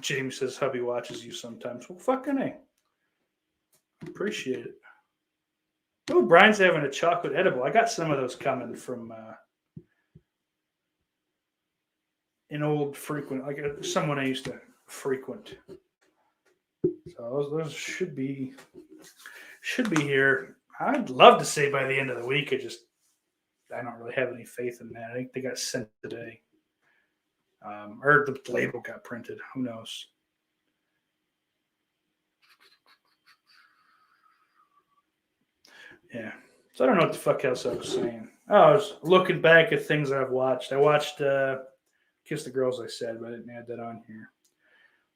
James says, hubby watches you sometimes. Well, fucking A. Appreciate it. Oh, Brian's having a chocolate edible. I got some of those coming from an old frequent, like someone I used to frequent. So those should be here. I'd love to say by the end of the week. I don't really have any faith in that. I think they got sent today. Or the label got printed. Who knows? Yeah. So I don't know what the fuck else I was saying. I was looking back at things I've watched. I watched Kiss the Girls, I said, but I didn't add that on here.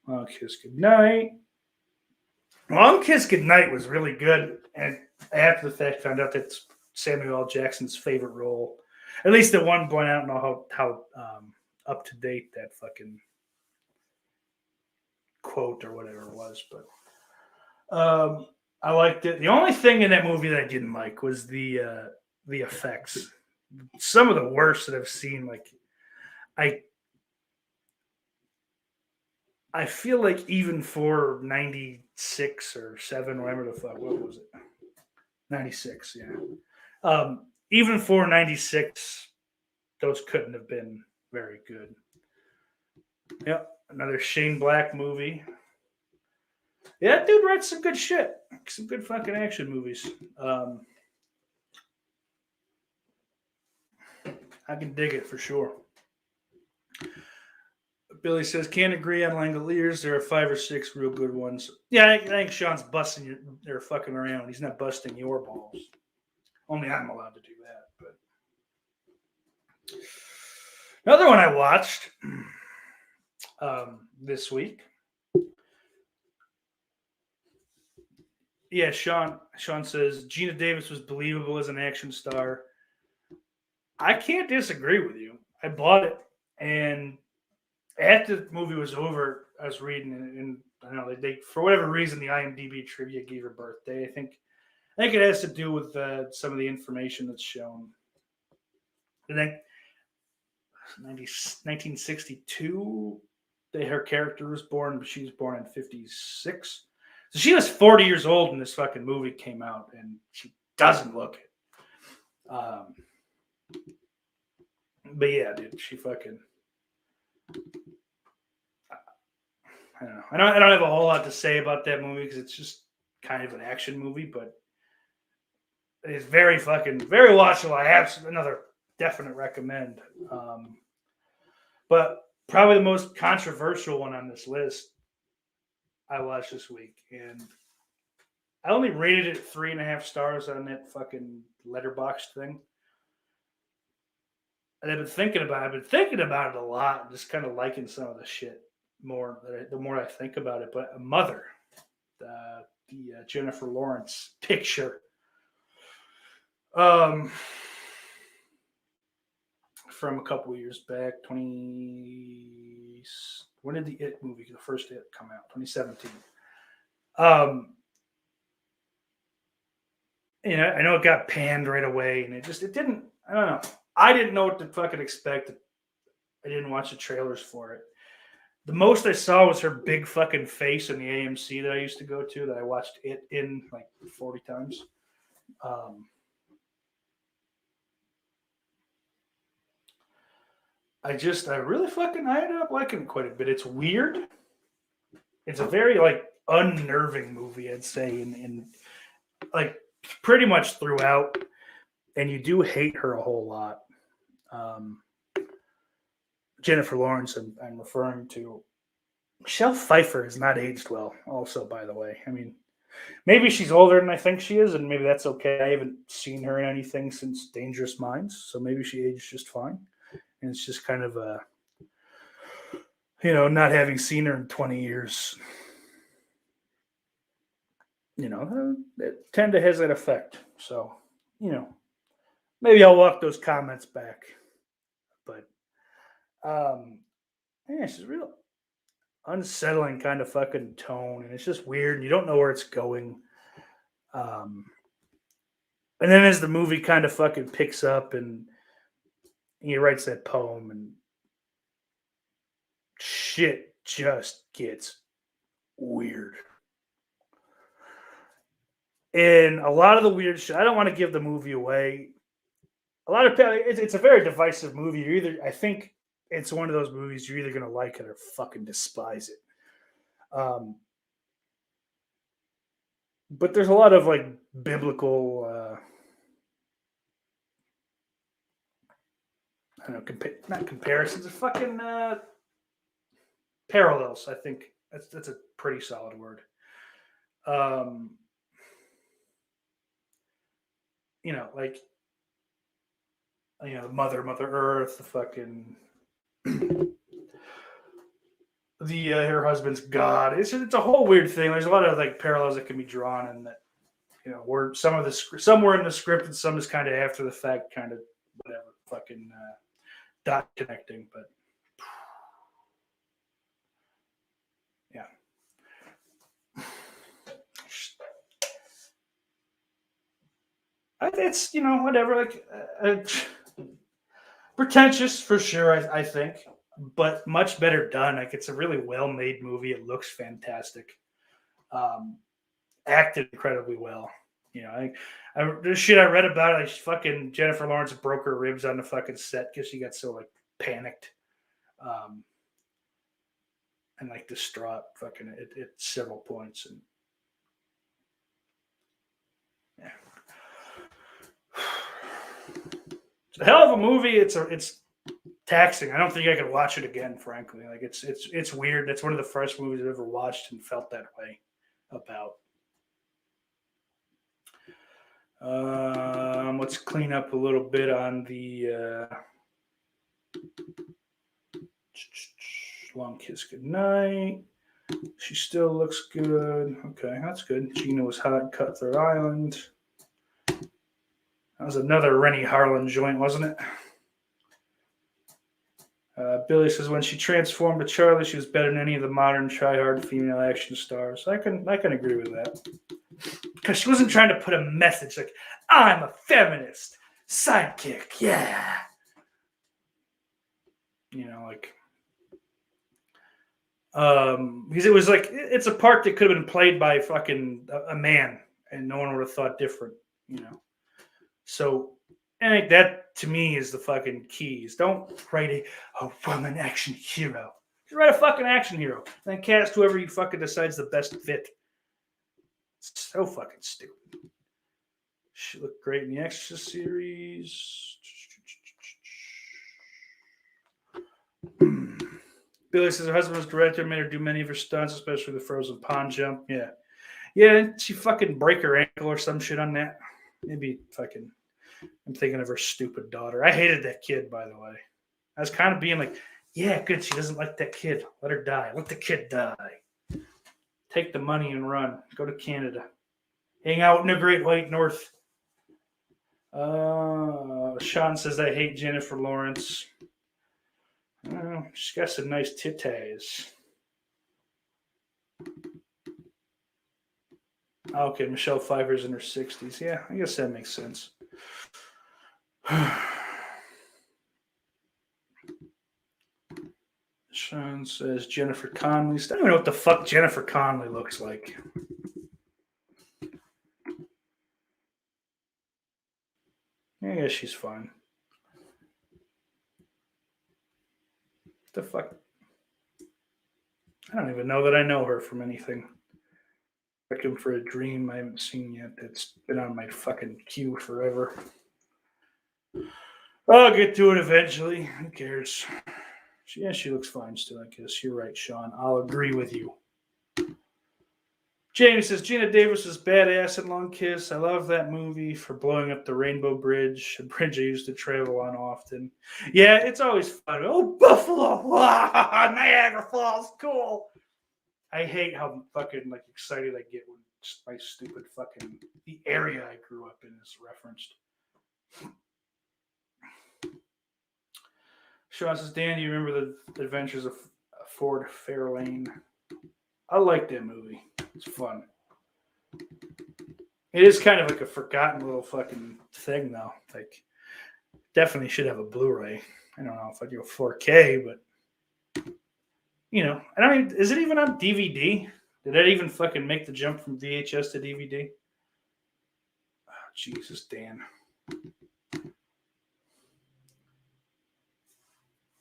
Long Kiss Goodnight. Long Kiss Goodnight was really good. And after the fact, found out that's Samuel L. Jackson's favorite role. At least at one point, I don't know how up to date that fucking quote or whatever it was, but I liked it. The only thing in that movie that I didn't like was the effects. Some of the worst that I've seen. Like I feel like even for 96 or 7, whatever the fuck, what was it? 96, yeah. Even for 96, those couldn't have been very good. Yep, another Shane Black movie. Yeah, that dude writes some good shit. Some good fucking action movies. I can dig it for sure. Billy says, can't agree on Langoliers. There are 5 or 6 real good ones. Yeah, I think Sean's busting or fucking around. He's not busting your balls. Only I'm allowed to do that. But another one I watched this week. Yeah, Sean says, Gina Davis was believable as an action star. I can't disagree with you. I bought it, and after the movie was over, I was reading, and I don't know, they for whatever reason, the IMDb trivia gave her birthday. I think it has to do with some of the information that's shown. I think 1962, her character was born, but she was born in 56. So she was 40 years old when this fucking movie came out, and she doesn't look it. But yeah, dude, she fucking. I don't know. I don't have a whole lot to say about that movie because it's just kind of an action movie, but it's very watchable. I have another definite recommend. But probably the most controversial one on this list I watched this week, and I only rated it 3.5 stars on that fucking letterbox thing. And I've been thinking about it a lot, and just kind of liking some of the shit more. The more I think about it, but Mother, the Jennifer Lawrence picture, from a couple of years back, when did the It movie, the first It, come out? 2017. I know it got panned right away, and it didn't. I don't know. I didn't know what to fucking expect. I didn't watch the trailers for it. The most I saw was her big fucking face in the AMC that I used to go to, that I watched it in like 40 times. I ended up liking it quite a bit. It's weird. It's a very like unnerving movie, I'd say, in like pretty much throughout, and you do hate her a whole lot. Jennifer Lawrence, I'm referring to. Michelle Pfeiffer has not aged well, also, by the way. I mean, maybe she's older than I think she is, and maybe that's okay. I haven't seen her in anything since Dangerous Minds, so maybe she aged just fine. And it's just kind of not having seen her in 20 years, it tend to has that effect. So, maybe I'll walk those comments back. But, it's just real unsettling kind of fucking tone, and it's just weird, and you don't know where it's going. And then as the movie kind of fucking picks up, and he writes that poem, and shit just gets weird. And a lot of the weird shit, I don't want to give the movie away. A lot of it's a very divisive movie. I think it's one of those movies you're either going to like it or fucking despise it. But there's a lot of like biblical, I don't know, not comparisons, fucking parallels. I think that's a pretty solid word. Mother Earth, the fucking her husband's God. It's a whole weird thing. There's a lot of like parallels that can be drawn, and that where some were in the script and some is kind of after the fact, kind of whatever, fucking dot connecting. But yeah. It's whatever, like pretentious for sure, I think, but much better done. Like, it's a really well-made movie. It looks fantastic, acted incredibly well. The shit I read about it, like, fucking Jennifer Lawrence broke her ribs on the fucking set because she got so like panicked, and like distraught, fucking at several points. And yeah. It's a hell of a movie. It's taxing. I don't think I could watch it again, frankly. Like, it's weird. That's one of the first movies I've ever watched and felt that way about. Let's clean up a little bit on the Long Kiss Goodnight. She still looks good. Okay, that's good. Gina was hot, Cutler Island. That was another Rennie Harlan joint, wasn't it? Billy says when she transformed to Charlie, she was better than any of the modern try-hard female action stars. I can agree with that. Because she wasn't trying to put a message like, I'm a feminist sidekick, yeah. Because it was like, it's a part that could have been played by fucking a man, and no one would have thought different, So I think that, to me, is the fucking keys. Don't write a woman action hero. Just write a fucking action hero. And then cast whoever you fucking decides the best fit. It's so fucking stupid. She looked great in the Exorcist series. Billy says her husband was director, made her do many of her stunts, especially the frozen pond jump. Yeah. Yeah, didn't she fucking break her ankle or some shit on that? Maybe fucking. I'm thinking of her stupid daughter. I hated that kid, by the way. I was kind of being like, yeah, good. She doesn't like that kid. Let her die. Let the kid die. Take the money and run. Go to Canada. Hang out in the Great White North. Sean says I hate Jennifer Lawrence. She's got some nice titties. Okay, Michelle Pfeiffer's in her 60s. Yeah, I guess that makes sense. Sean says Jennifer Connelly. I don't even know what the fuck Jennifer Connelly looks like. I guess she's fine. What the fuck? I don't even know that I know her from anything. Looking for a Dream I haven't seen yet. It's been on my fucking queue forever. I'll get to it eventually. Who cares? She looks fine still, I guess. You're right, Sean. I'll agree with you. Jamie says, Gina Davis is badass in Long Kiss. I love that movie for blowing up the Rainbow Bridge, a bridge I used to travel on often. Yeah, it's always fun. Oh, Buffalo! Niagara Falls, cool. I hate how fucking like excited I get when my stupid fucking the area I grew up in is referenced. Sean says, Dan, do you remember the Adventures of Ford Fairlane? I like that movie. It's fun. It is kind of like a forgotten little fucking thing, though. Like, definitely should have a Blu-ray. I don't know if I'd go 4K, but you know, I don't even, is it even on DVD? Did that even fucking make the jump from VHS to DVD? Oh, Jesus, Dan.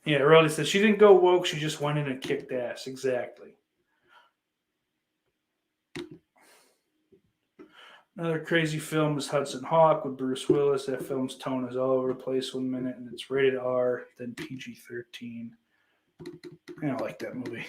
Yeah, Rolly says she didn't go woke. She just went in and kicked ass. Exactly. Another crazy film is Hudson Hawk with Bruce Willis. That film's tone is all over the place 1 minute, and it's rated R, then PG-13. I don't like that movie.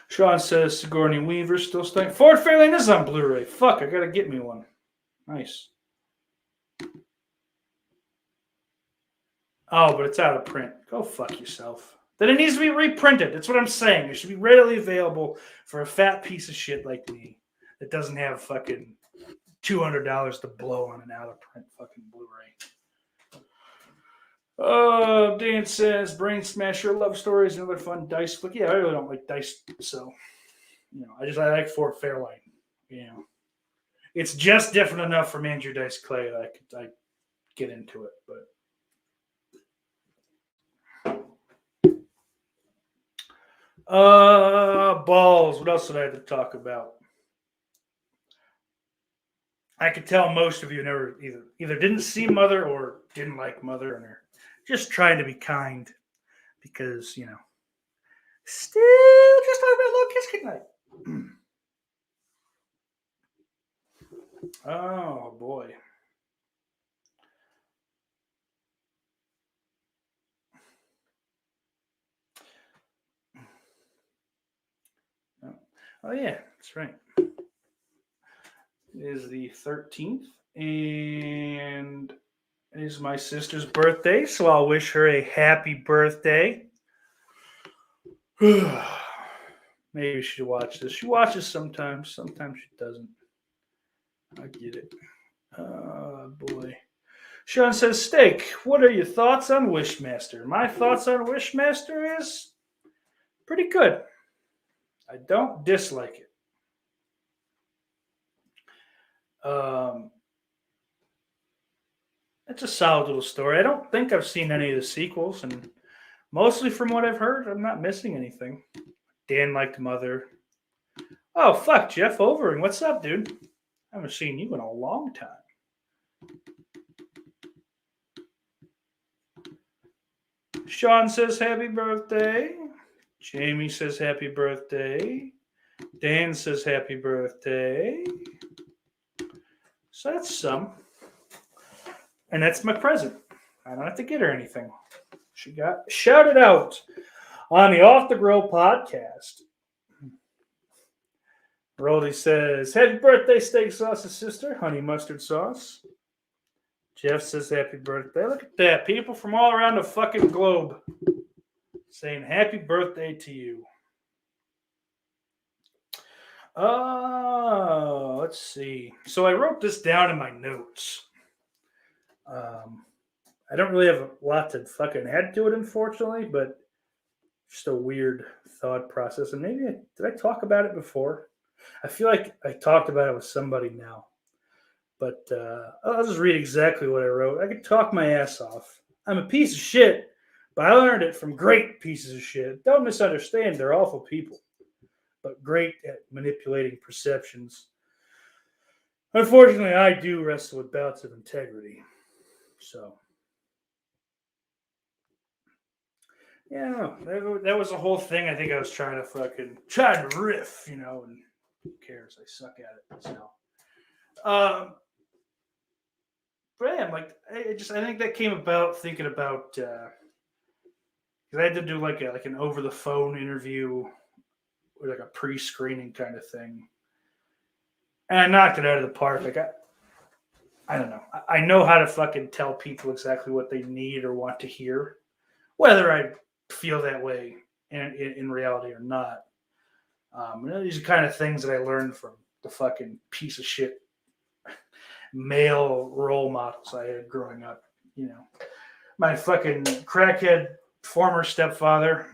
Sean says Sigourney Weaver's still staying. Ford Fairlane is on Blu-ray. Fuck, I gotta get me one. Nice. Oh, but it's out of print. Go fuck yourself. Then it needs to be reprinted. That's what I'm saying. It should be readily available for a fat piece of shit like me that doesn't have fucking $200 to blow on an out of print fucking Blu-ray. Dan says Brain Smasher love stories, another fun dice flick. Yeah, I really don't like dice, so you know, I like Fort Fairlane. You know, it's just different enough from Andrew Dice Clay that I get into it, but. Balls. What else did I have to talk about? I could tell most of you never either didn't see Mother or didn't like Mother and are just trying to be kind because, you know, still just talking about Low Kiss Goodnight. Oh, boy. Oh, yeah, that's right. It is the 13th, and it is my sister's birthday, so I'll wish her a happy birthday. Maybe she should watch this. She watches sometimes. Sometimes she doesn't. I get it. Oh, boy. Sean says, Steak, what are your thoughts on Wishmaster? My thoughts on Wishmaster is pretty good. I don't dislike it. It's a solid little story. I don't think I've seen any of the sequels, and mostly from what I've heard, I'm not missing anything. Dan liked Mother. Oh, fuck, Jeff Overing. What's up, dude? I haven't seen you in a long time. Sean says happy birthday. Jamie says happy birthday. Dan says happy birthday. So that's some. And that's my present. I don't have to get her anything. She got shouted out on the Off the Grill podcast. Roldy says, happy birthday, steak sauce's sister, honey mustard sauce. Jeff says, happy birthday. Look at that. People from all around the fucking globe saying happy birthday to you. Let's see. So I wrote this down in my notes. I don't really have a lot to fucking add to it, unfortunately, but just a weird thought process. And maybe did I talk about it before? I feel like I talked about it with somebody now. But I'll just read exactly what I wrote. I could talk my ass off. I'm a piece of shit, but I learned it from great pieces of shit. Don't misunderstand, they're awful people, but great at manipulating perceptions. Unfortunately, I do wrestle with bouts of integrity. So, yeah, that was the whole thing. I think I was trying to riff, and who cares? I suck at it. So, but yeah, I think that came about thinking about because I had to do like an over the phone interview or like a pre-screening kind of thing, and I knocked it out of the park. Like I don't know. I know how to fucking tell people exactly what they need or want to hear, whether I feel that way in reality or not. These are kind of things that I learned from the fucking piece of shit male role models I had growing up. My fucking crackhead former stepfather,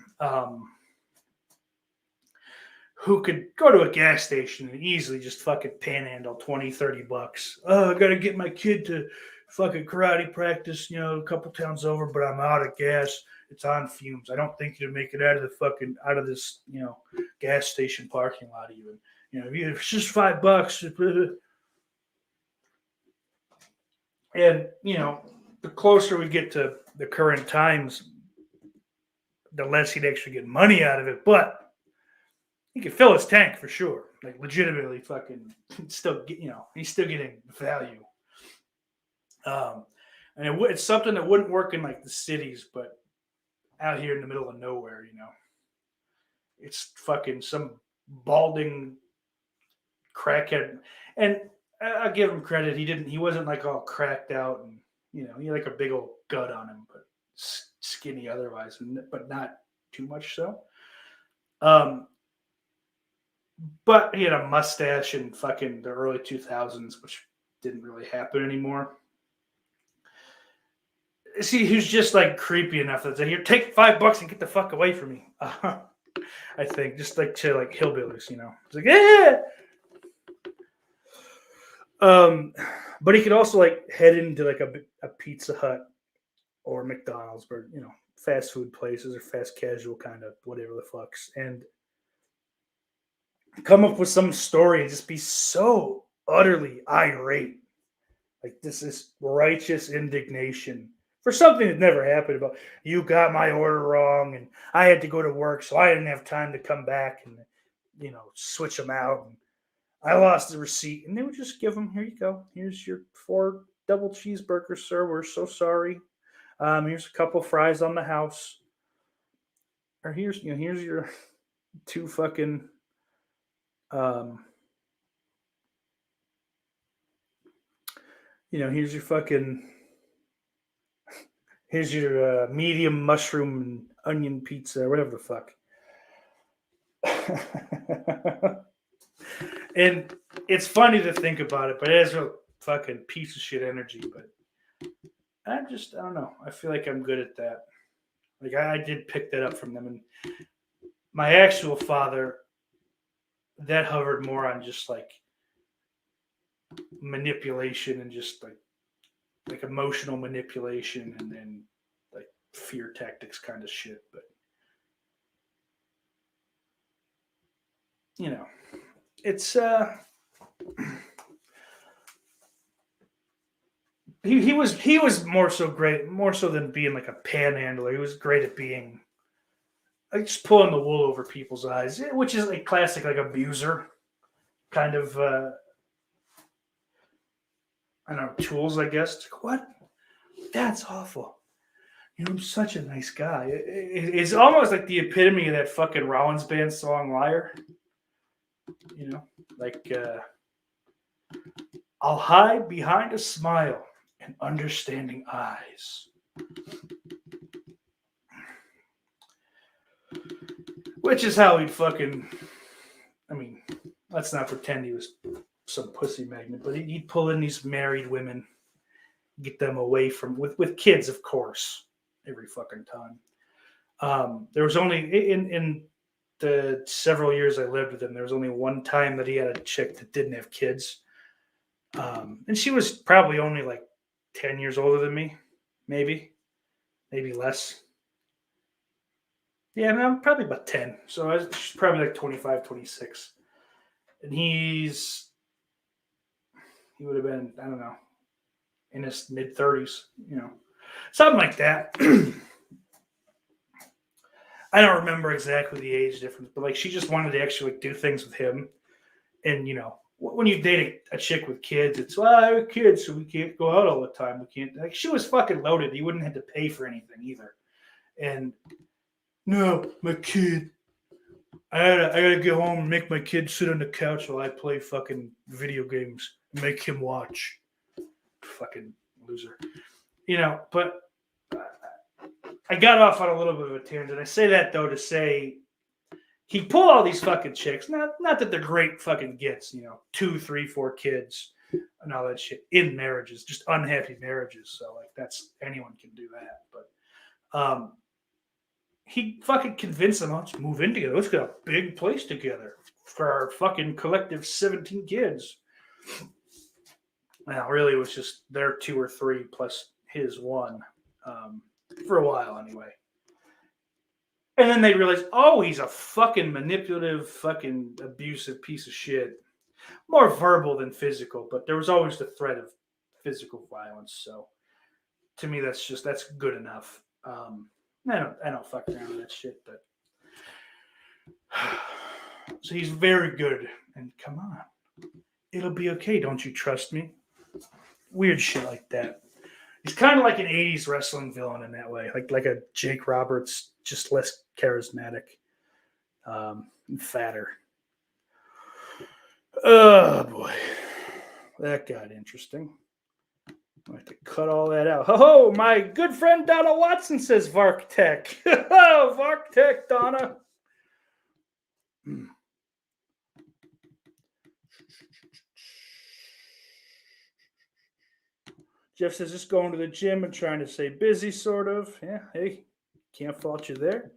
who could go to a gas station and easily just fucking panhandle $20-$30. Oh, I gotta get my kid to fucking karate practice, a couple towns over, but I'm out of gas. It's on fumes. I don't think you'll make it out of this, gas station parking lot even. If it's just $5. And, the closer we get to the current times, the less he'd actually get money out of it. But he could fill his tank for sure. Like, legitimately fucking still get, he's still getting value. And it's something that wouldn't work in, like, the cities, but out here in the middle of nowhere, it's fucking some balding crackhead. And I give him credit. He wasn't like all cracked out, and he had like a big old gut on him, but skinny otherwise, but not too much so. But he had a mustache in fucking the early 2000s, which didn't really happen anymore. See, he was just like creepy enough that here, take $5 and get the fuck away from me. I think just like to like hillbillies, It's like, yeah. But he could also like head into like a Pizza Hut or McDonald's, or fast food places or fast casual kind of whatever the fucks, and come up with some story and just be so utterly irate, like this is righteous indignation for something that never happened. About you got my order wrong, and I had to go to work, so I didn't have time to come back and switch them out. And I lost the receipt, and they would just give them, here you go. Here's your 4 double cheeseburgers, sir. We're so sorry. Here's a couple fries on the house. Or here's your 2 fucking here's your medium mushroom and onion pizza, or whatever the fuck. And it's funny to think about it, but it has a fucking piece of shit energy. But I don't know. I feel like I'm good at that. Like I did pick that up from them. And my actual father, that hovered more on just like manipulation and just like emotional manipulation, and then like fear tactics kind of shit. But it's he was more so than being like a panhandler. He was great at being like just pulling the wool over people's eyes, which is like classic, like abuser kind of, I don't know, tools, I guess. It's like, what? That's awful. I'm such a nice guy. It's almost like the epitome of that fucking Rollins band song, Liar. Like, I'll hide behind a smile and understanding eyes. Which is how he'd fucking, let's not pretend he was some pussy magnet, but he'd pull in these married women, get them away from, with kids, of course, every fucking time. There was only, in the several years I lived with him, there was only one time that he had a chick that didn't have kids. And she was probably only like 10 years older than me, maybe less. Yeah, I'm probably about 10. So she's probably like 25, 26. And he would have been, I don't know, in his mid 30s, something like that. I don't remember exactly the age difference, but like she just wanted to actually like do things with him. And, when you date a chick with kids, it's, well, I have kids, so we can't go out all the time. We can't, like, she was fucking loaded. You wouldn't have to pay for anything either. And, no, my kid. I gotta get home and make my kid sit on the couch while I play fucking video games and make him watch. Fucking loser. But I got off on a little bit of a tangent. I say that, though, to say he pulled all these fucking chicks. Not that they're great fucking gets, 2, 3, 4 kids and all that shit in marriages, just unhappy marriages. So, like, that's, anyone can do that. But, he fucking convinced them, let's move in together. Let's get a big place together for our fucking collective 17 kids. Well, really, it was just their 2 or 3 plus his 1, for a while anyway. And then they realized, oh, he's a fucking manipulative, fucking abusive piece of shit. More verbal than physical, but there was always the threat of physical violence. So to me, that's good enough. I don't fuck around with that shit, but so he's very good. And come on, it'll be okay. Don't you trust me? Weird shit like that. He's kind of like an 80s wrestling villain in that way, like a Jake Roberts, just less charismatic, and fatter. Oh boy, that got interesting. I have to cut all that out. Oh, my good friend Donna Watson says Vark Tech. Oh, Vark Tech, Donna. Jeff says just going to the gym and trying to stay busy, sort of. Yeah, hey, can't fault you there.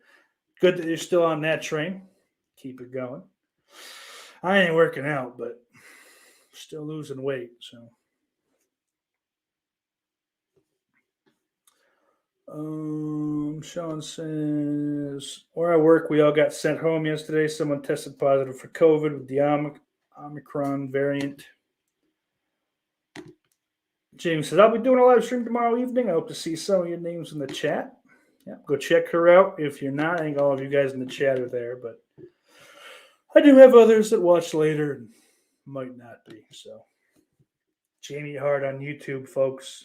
Good that you're still on that train. Keep it going. I ain't working out, but still losing weight, so. Sean says, where I work, we all got sent home yesterday. Someone tested positive for COVID with the Omicron variant. James says, I'll be doing a live stream tomorrow evening. I hope to see some of your names in the chat. Yeah, go check her out. If you're not, I think all of you guys in the chat are there, but I do have others that watch later and might not be. So, Jamie Hart on YouTube, folks.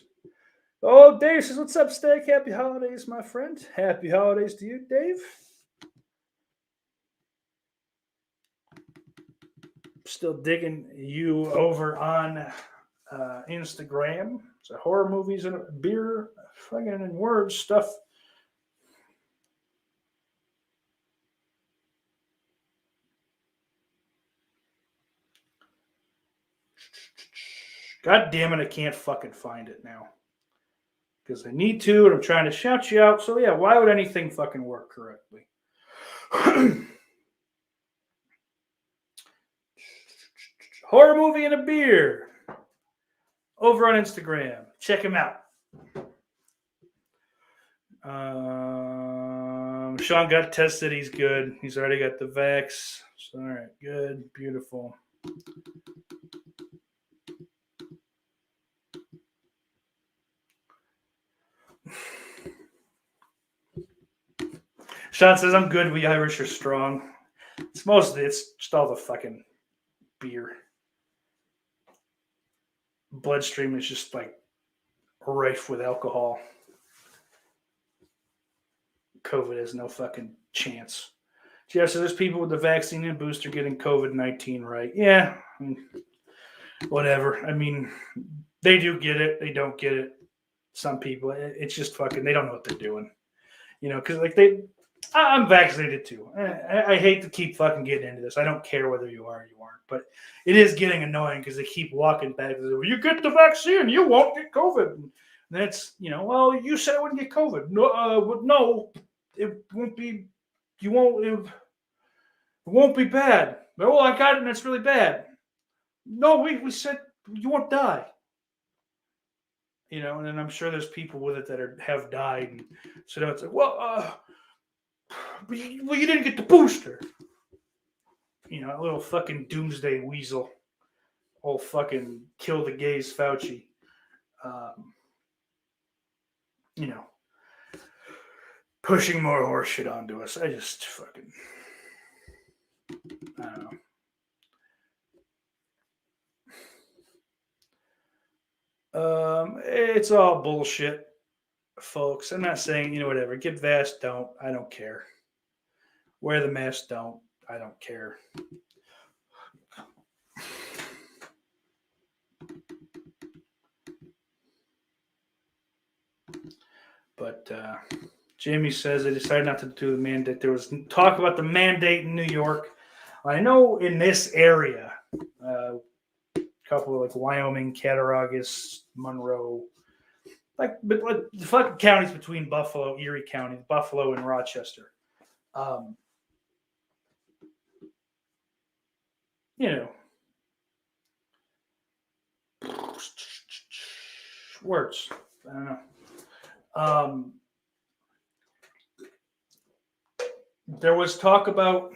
Oh, Dave says, what's up, Steak? Happy holidays, my friend. Happy holidays to you, Dave. Still digging you over on Instagram. So horror movies and beer, fucking and words stuff. God damn it, I can't fucking find it now. Because I need to, and I'm trying to shout you out. So yeah, why would anything fucking work correctly? Horror movie and a beer. Over on Instagram. Check him out. Sean got tested. He's good. He's already got the vax. So, all right, good, beautiful. Sean says, I'm good. We Irish are strong. It's just all the fucking beer. Bloodstream is just like rife with alcohol. COVID has no fucking chance. Yeah, so there's people with the vaccine and booster getting COVID-19, right? Yeah, whatever. I mean, they do get it. They don't get it. Some people, it's just fucking, they don't know what they're doing. Because like I'm vaccinated too. I hate to keep fucking getting into this. I don't care whether you are or you aren't, but it is getting annoying because they keep walking back. You get the vaccine, you won't get COVID. And that's, well, you said I wouldn't get COVID. No, it won't be. You won't. It won't be bad. Well, I got it, and it's really bad. No, we said you won't die. And then I'm sure there's people with it that have died, and so now it's like, well, you didn't get the booster. A little fucking doomsday weasel. Old fucking kill the gays Fauci. Pushing more horse shit onto us. I just fucking, I don't know. It's all bullshit, folks. I'm not saying, whatever. Get vaxxed, don't. I don't care. Wear the mask, don't. I don't care. But Jamie says they decided not to do the mandate. There was talk about the mandate in New York. I know in this area, a couple of like Wyoming, Cattaraugus, Monroe, but the fucking counties between Buffalo, Erie County, Buffalo, and Rochester. Words. I don't know. There was talk about,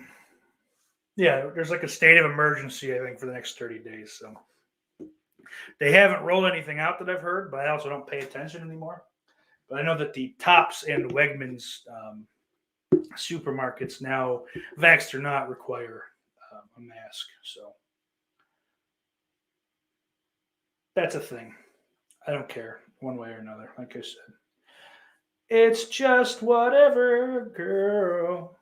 there's like a state of emergency, I think, for the next 30 days. So they haven't rolled anything out that I've heard, but I also don't pay attention anymore. But I know that the Tops and Wegmans supermarkets now, vaxxed or not, require a mask. So that's a thing. I don't care one way or another. Like I said, it's just whatever, girl.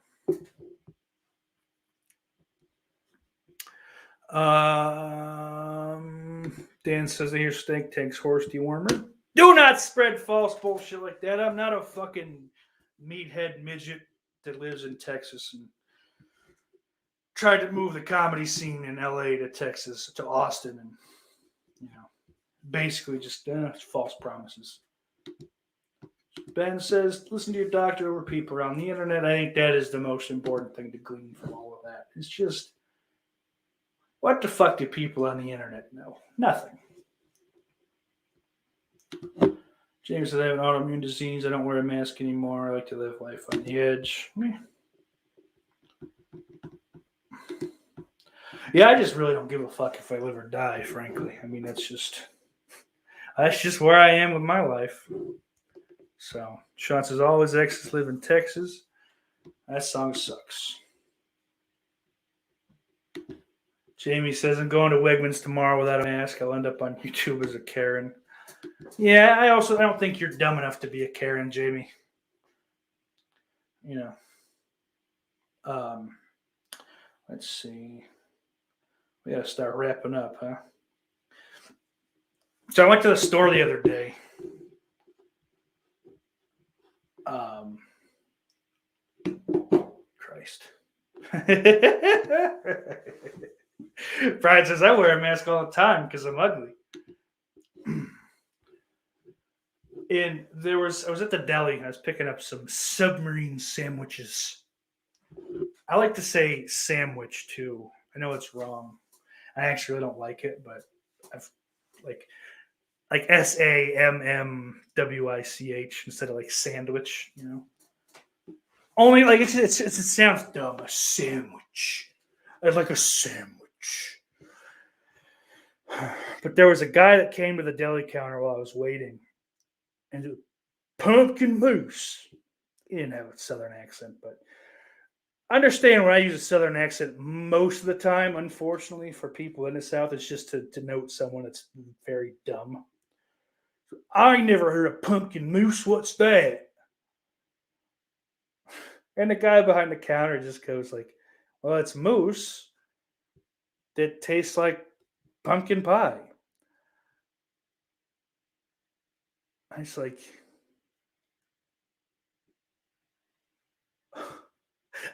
Dan says I hear Stank Tank's horse dewormer. Do not spread false bullshit like that. I'm not a fucking meathead midget that lives in Texas and tried to move the comedy scene in LA to Texas, to Austin, and basically just false promises. Ben says, listen to your doctor over people around the internet. I think that is the most important thing to glean from all of that. It's just, what the fuck do people on the internet know? Nothing. James says, I have an autoimmune disease. I don't wear a mask anymore. I like to live life on the edge. Yeah, I just really don't give a fuck if I live or die, frankly. I mean, that's just where I am with my life. So, Sean says, all his exes live in Texas. That song sucks. Jamie says, I'm going to Wegmans tomorrow without a mask. I'll end up on YouTube as a Karen. Yeah, I don't think you're dumb enough to be a Karen, Jamie. Let's see. We got to start wrapping up, huh? So I went to the store the other day. Christ. Brian says, I wear a mask all the time because I'm ugly. And I was at the deli and I was picking up some submarine sandwiches. I like to say sandwich too. I know it's wrong. I actually really don't like it, but I've like SAMMWICH instead of like sandwich, Only like it sounds dumb. A sandwich. I'd like a sandwich. But there was a guy that came to the deli counter while I was waiting, and it was pumpkin mousse. He didn't have a southern accent, but I understand when I use a Southern accent most of the time, unfortunately, for people in the South, it's just to denote someone that's very dumb. I never heard of pumpkin mousse. What's that? And the guy behind the counter just goes like, well, it's mousse that tastes like pumpkin pie. I was like,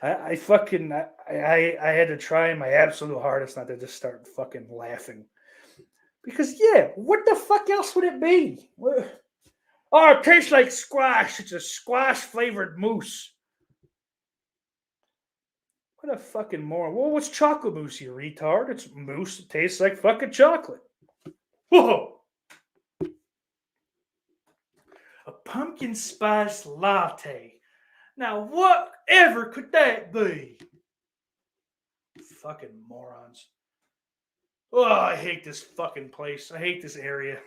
I fucking I had to try my absolute hardest not to just start fucking laughing. Because yeah, what the fuck else would it be? Oh, it tastes like squash. It's a squash flavored mousse. What a fucking moron. Well, what's chocolate mousse, you retard? It's mousse that tastes like fucking chocolate. Whoa! A pumpkin spice latte. Now, whatever could that be? Fucking morons. Oh, I hate this fucking place. I hate this area.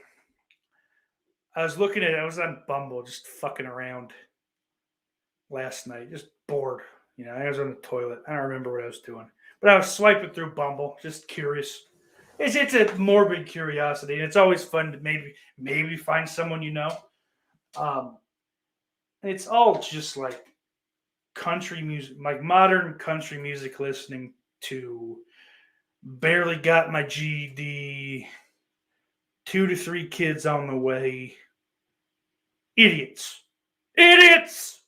I was looking at it. I was on Bumble just fucking around last night. Just bored. You know, I was on the toilet. I don't remember what I was doing. But I was swiping through Bumble, just curious. It's a morbid curiosity, and it's always fun to maybe find someone you know. Um, it's all just like country music, like modern country music listening to barely got my GED, 2 to 3 kids on the way. Idiots. Idiots!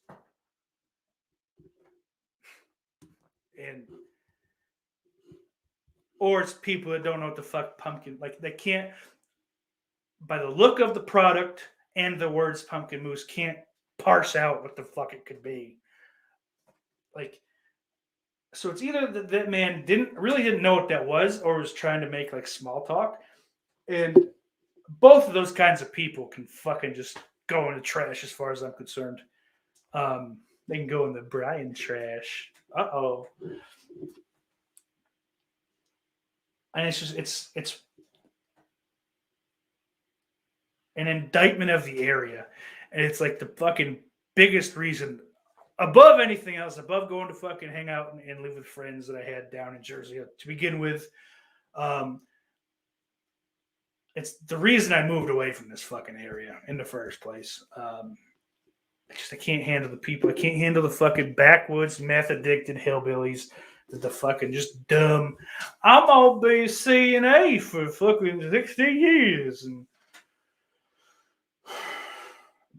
And or it's people that don't know what the fuck pumpkin, like they can't, by the look of the product and the words pumpkin mousse, can't parse out what the fuck it could be. Like, so it's either that man didn't know what that was, or was trying to make like small talk. And both of those kinds of people can fucking just go in the trash, as far as I'm concerned. They can go in the Brian trash. Uh-oh. And it's just it's an indictment of the area. And it's like the fucking biggest reason, above anything else, above going to fucking hang out and live with friends that I had down in Jersey to begin with. It's the reason I moved away from this fucking area in the first place. I can't handle the people. I can't handle the fucking backwoods, meth addicted hillbillies. The fucking just dumb. I'm gonna be CNA for fucking 60 years and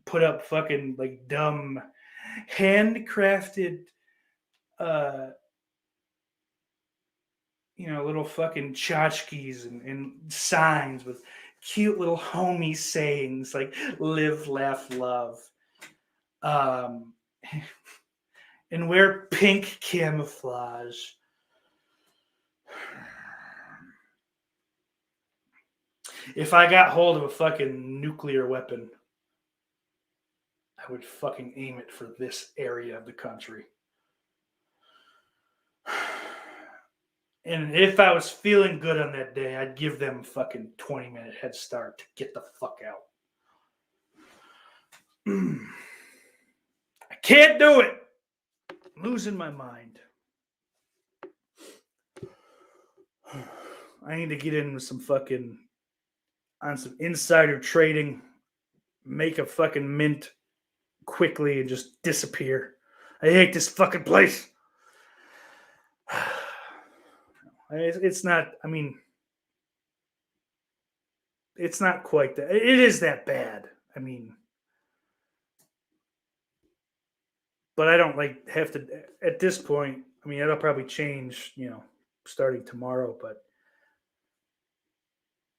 put up fucking like dumb handcrafted little fucking tchotchkes and signs with cute little homie sayings like live, laugh, love. And wear pink camouflage. If I got hold of a fucking nuclear weapon, I would fucking aim it for this area of the country. And if I was feeling good on that day, I'd give them a fucking 20-minute head start to get the fuck out. I can't do it. I'm losing my mind. I need to get in with some insider trading, make a fucking mint quickly and just disappear. I hate this fucking place. It's not, I mean, it's not quite that. It is that bad. I mean, but I don't have to, at this point, I mean, it'll probably change, starting tomorrow, but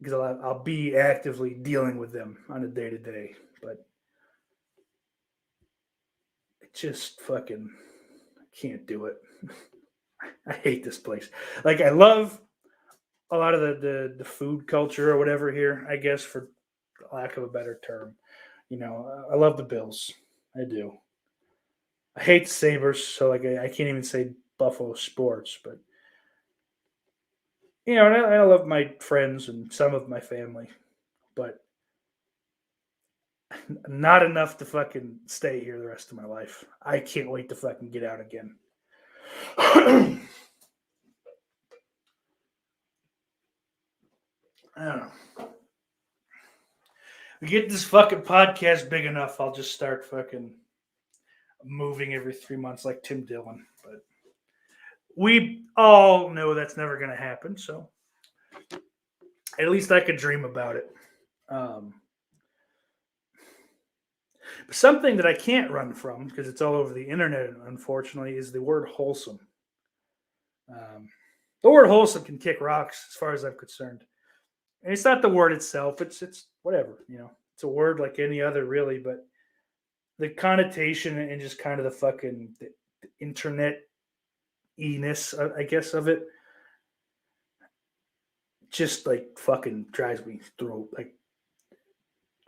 because I'll be actively dealing with them on a day-to-day, but it just fucking, I can't do it. I hate this place. Like, I love a lot of the food culture or whatever here, I guess, for lack of a better term. I love the Bills. I do. I hate the Sabres, so I can't even say Buffalo sports, but and I love my friends and some of my family, but not enough to fucking stay here the rest of my life. I can't wait to fucking get out again. I don't know. We get this fucking podcast big enough, I'll just start fucking moving every 3 months like Tim Dillon. But we all know that's never going to happen, so at least I could dream about it. But something that I can't run from, because it's all over the internet, unfortunately, is the word wholesome. The word wholesome can kick rocks as far as I'm concerned. And it's not the word itself, it's whatever, It's a word like any other, really, but the connotation and just kind of the fucking internet-iness, I guess, of it just like fucking drives me through. Like,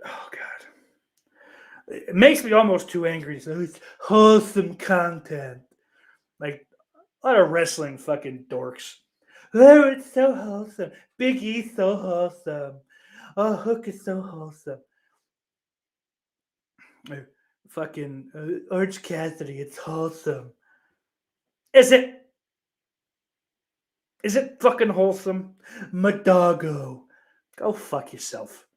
oh god, it makes me almost too angry. So it's wholesome content, like a lot of wrestling fucking dorks. Oh, it's so wholesome. Big E's so wholesome. Oh, Hook is so wholesome. Fucking Orange Cassidy, it's wholesome. Is it? Is it fucking wholesome? Madoggo. Go fuck yourself.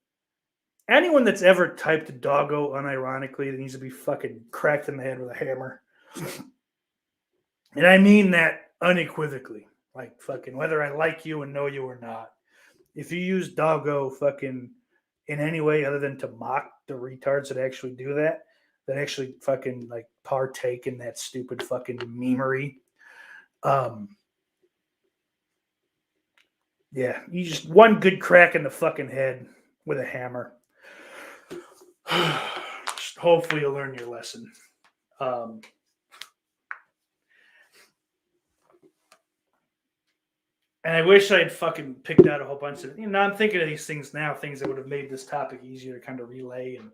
Anyone that's ever typed doggo unironically needs to be fucking cracked in the head with a hammer. And I mean that unequivocally. Like fucking whether I like you and know you or not. If you use doggo fucking in any way other than to mock the retards that actually do that actually fucking like partake in that stupid fucking memery. Yeah, you just one good crack in the fucking head with a hammer. Just hopefully you'll learn your lesson. And I wish I had fucking picked out a whole bunch of, I'm thinking of these things now, things that would have made this topic easier to kind of relay. And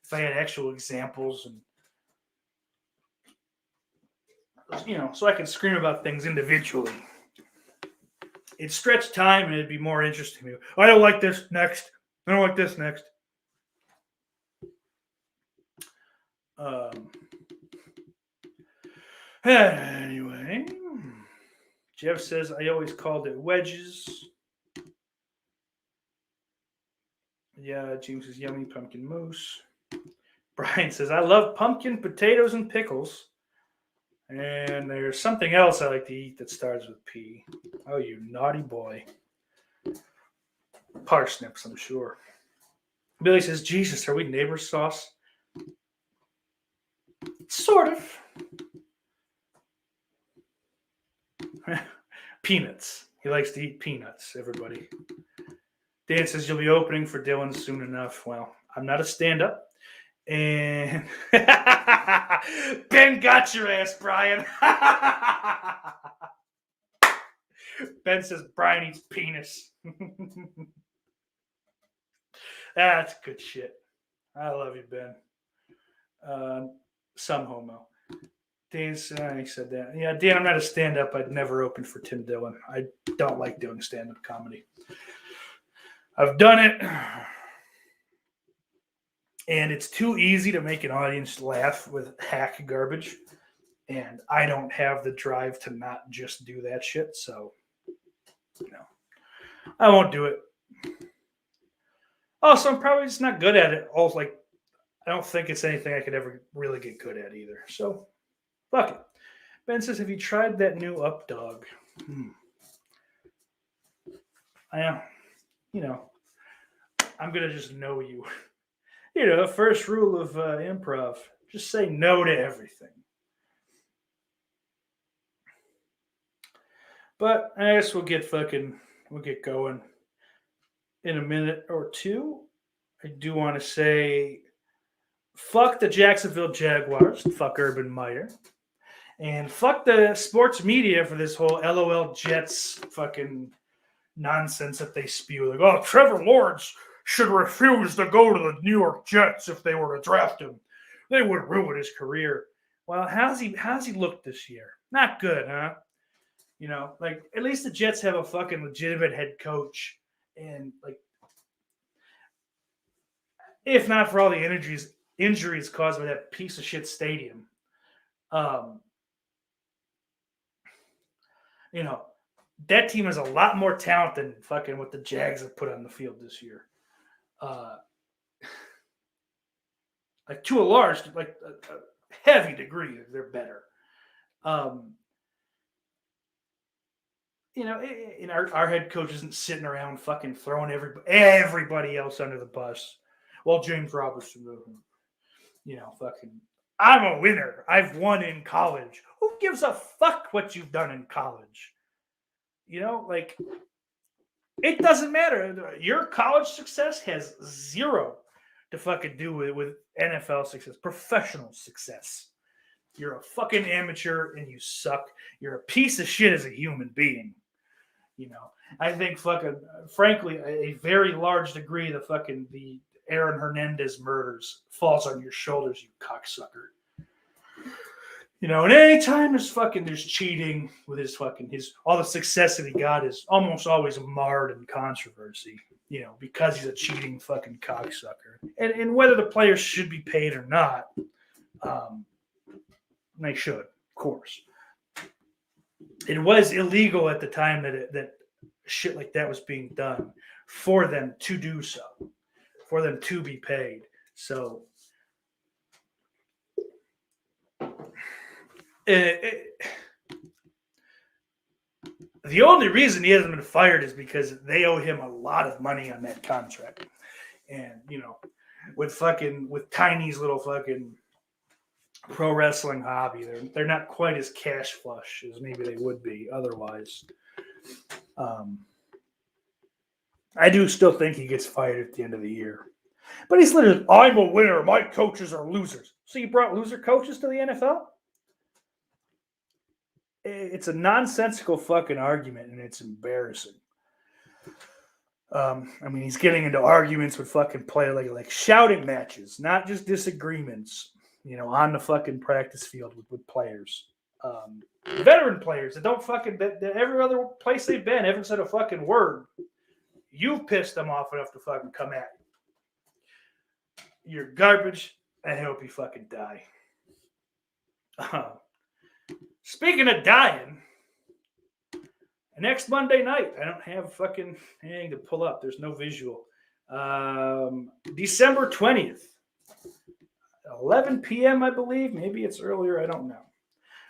if I had actual examples and, so I can scream about things individually. It'd stretch time and it'd be more interesting. I don't like this, next. I don't like this, next. Anyway, Jeff says, I always called it wedges. Yeah, James says, yummy pumpkin mousse. Brian says, I love pumpkin, potatoes, and pickles. And there's something else I like to eat that starts with P. Oh, you naughty boy. Parsnips, I'm sure. Billy says, Jesus, are we neighbor sauce? Sort of. Peanuts. He likes to eat peanuts, everybody. Dan says, you'll be opening for Dylan soon enough. Well, I'm not a stand-up. And Ben got your ass, Brian. Ben says Brian eats penis. That's good shit. I love you, Ben. Some homo. Dan said, he said that. Yeah, Dan, I'm not a stand-up. I'd never open for Tim Dillon. I don't like doing stand-up comedy. I've done it. And it's too easy to make an audience laugh with hack garbage. And I don't have the drive to not just do that shit. So, I won't do it. Also, I'm probably just not good at it. Also, I don't think it's anything I could ever really get good at either. So, fuck it. Ben says, have you tried that new Up Dog? I am. I'm going to just know you. First rule of improv, just say no to everything. But I guess we'll get going in a minute or two. I do want to say, fuck the Jacksonville Jaguars, fuck Urban Meyer, and fuck the sports media for this whole LOL Jets fucking nonsense that they spew. Like, oh, Trevor Lawrence should refuse to go to the New York Jets if they were to draft him. They would ruin his career. Well, how's he looked this year? Not good, huh? At least the Jets have a fucking legitimate head coach. And, if not for all the injuries caused by that piece of shit stadium, You know, that team has a lot more talent than fucking what the Jags have put on the field this year. Like to a large, like a heavy degree, they're better. You know, our head coach isn't sitting around fucking throwing everybody else under the bus. Well, James Robinson, you know, fucking, I'm a winner. I've won in college. Who gives a fuck what you've done in college? You know, like, it doesn't matter. Your college success has zero to fucking do with NFL success, professional success. You're a fucking amateur and you suck. You're a piece of shit as a human being. You know, I think fucking, frankly, a very large degree of the Aaron Hernandez murders falls on your shoulders, you cocksucker. You know, and anytime there's cheating with all the success that he got is almost always marred in controversy, you know, because he's a cheating fucking cocksucker. And whether the players should be paid or not, they should, of course. It was illegal at the time that shit like that was being done for them to do so, for them to be paid. So the only reason he hasn't been fired is because they owe him a lot of money on that contract. And, you know, with Tiny's little fucking pro wrestling hobby, they're not quite as cash flush as maybe they would be otherwise. I do still think he gets fired at the end of the year. But he's literally, I'm a winner. My coaches are losers. So you brought loser coaches to the NFL? It's a nonsensical fucking argument, and it's embarrassing. I mean, he's getting into arguments with fucking players, like shouting matches, not just disagreements, you know, on the fucking practice field with players. Veteran players that don't fucking, every other place they've been haven't said a fucking word. You've pissed them off enough to fucking come at you. You're garbage. I hope you fucking die. Speaking of dying, next Monday night, I don't have fucking anything to pull up. There's no visual. December 20th, 11 p.m., I believe. Maybe it's earlier. I don't know.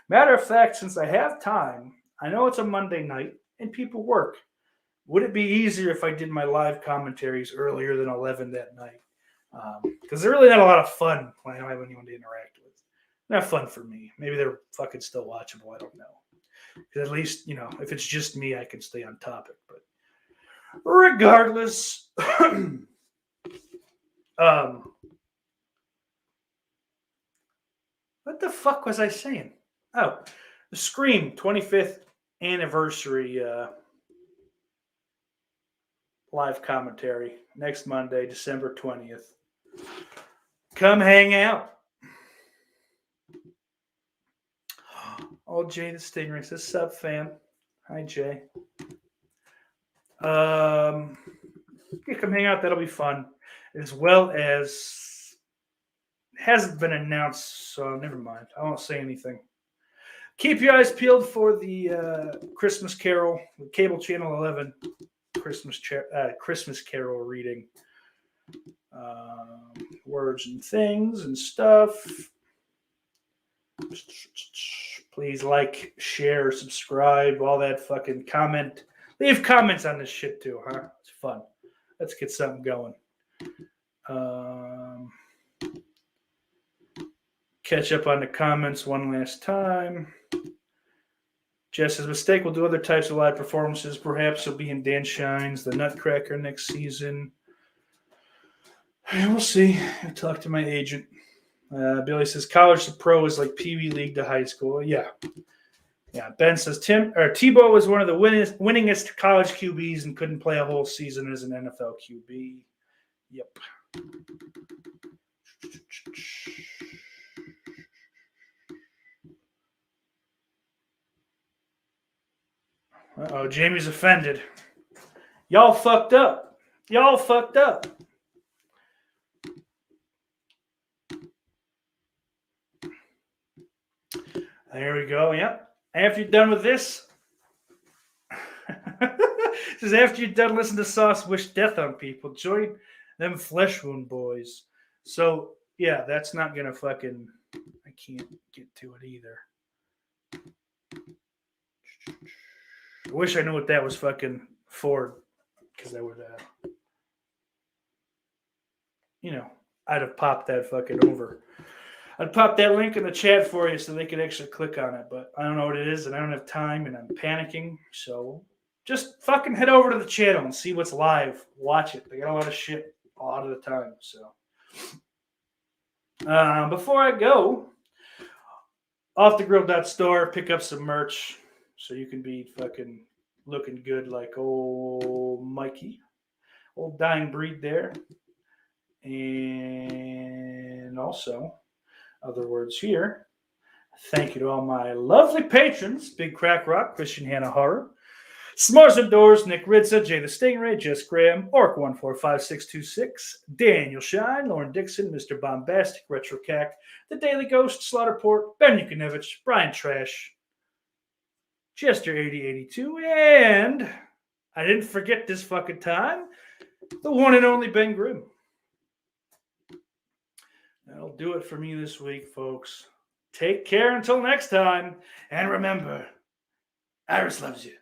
Matter of fact, since I have time, I know it's a Monday night and people work. Would it be easier if I did my live commentaries earlier than 11 that night? Because they're really not a lot of fun when I don't have anyone to interact with. Not fun for me. Maybe they're fucking still watchable. I don't know. Because at least, you know, if it's just me, I can stay on topic. But regardless, what the fuck was I saying? Oh, the Scream 25th anniversary live commentary next Monday, December 20th. Come hang out. Oh, Jay the Stingray says, sup, fam. Hi, Jay. Yeah, come hang out. That'll be fun. As well as, hasn't been announced, so never mind. I won't say anything. Keep your eyes peeled for the Christmas Carol, Cable Channel 11 Christmas Carol reading. Words and things and stuff. Please like, share, subscribe, all that fucking comment. Leave comments on this shit too, huh? It's fun. Let's get something going. Catch up on the comments one last time. Jess says, mistake, we'll do other types of live performances. Perhaps he'll be in Dan Shines, the Nutcracker next season. We'll see. I'll talk to my agent. Billy says, college to pro is like Pee Wee League to high school. Yeah. Yeah. Ben says, Tebow was one of the winningest college QBs and couldn't play a whole season as an NFL QB. Yep. Uh-oh, Jamie's offended. Y'all fucked up. Y'all fucked up. There we go. Yep. After you're done with this, Says after you're done listening to Sauce wish death on people, join them flesh wound boys. So yeah, that's not gonna fucking. I can't get to it either. I wish I knew what that was fucking for, because I would, I'd have popped that fucking over. I'd pop that link in the chat for you so they could actually click on it, but I don't know what it is and I don't have time and I'm panicking. So just fucking head over to the channel and see what's live. Watch it. They got a lot of shit a lot of the time. So before I go, offthegrill.store, pick up some merch so you can be fucking looking good like old Mikey, old dying breed there. And also, other words here, thank you to all my lovely patrons, Big Crack Rock, Christian Hannah Horror, S'mores Indoors, Nick Ritza, Jay the Stingray, Jess Graham, Orc145626, Daniel Shine, Lauren Dixon, Mr. Bombastic, Retro Cack, The Daily Ghost, Slaughterport, Ben Yukonevich, Brian Trash, Chester8082, and I didn't forget this fucking time, the one and only Ben Grimm. That'll do it for me this week, folks. Take care until next time, and remember, Iris loves you.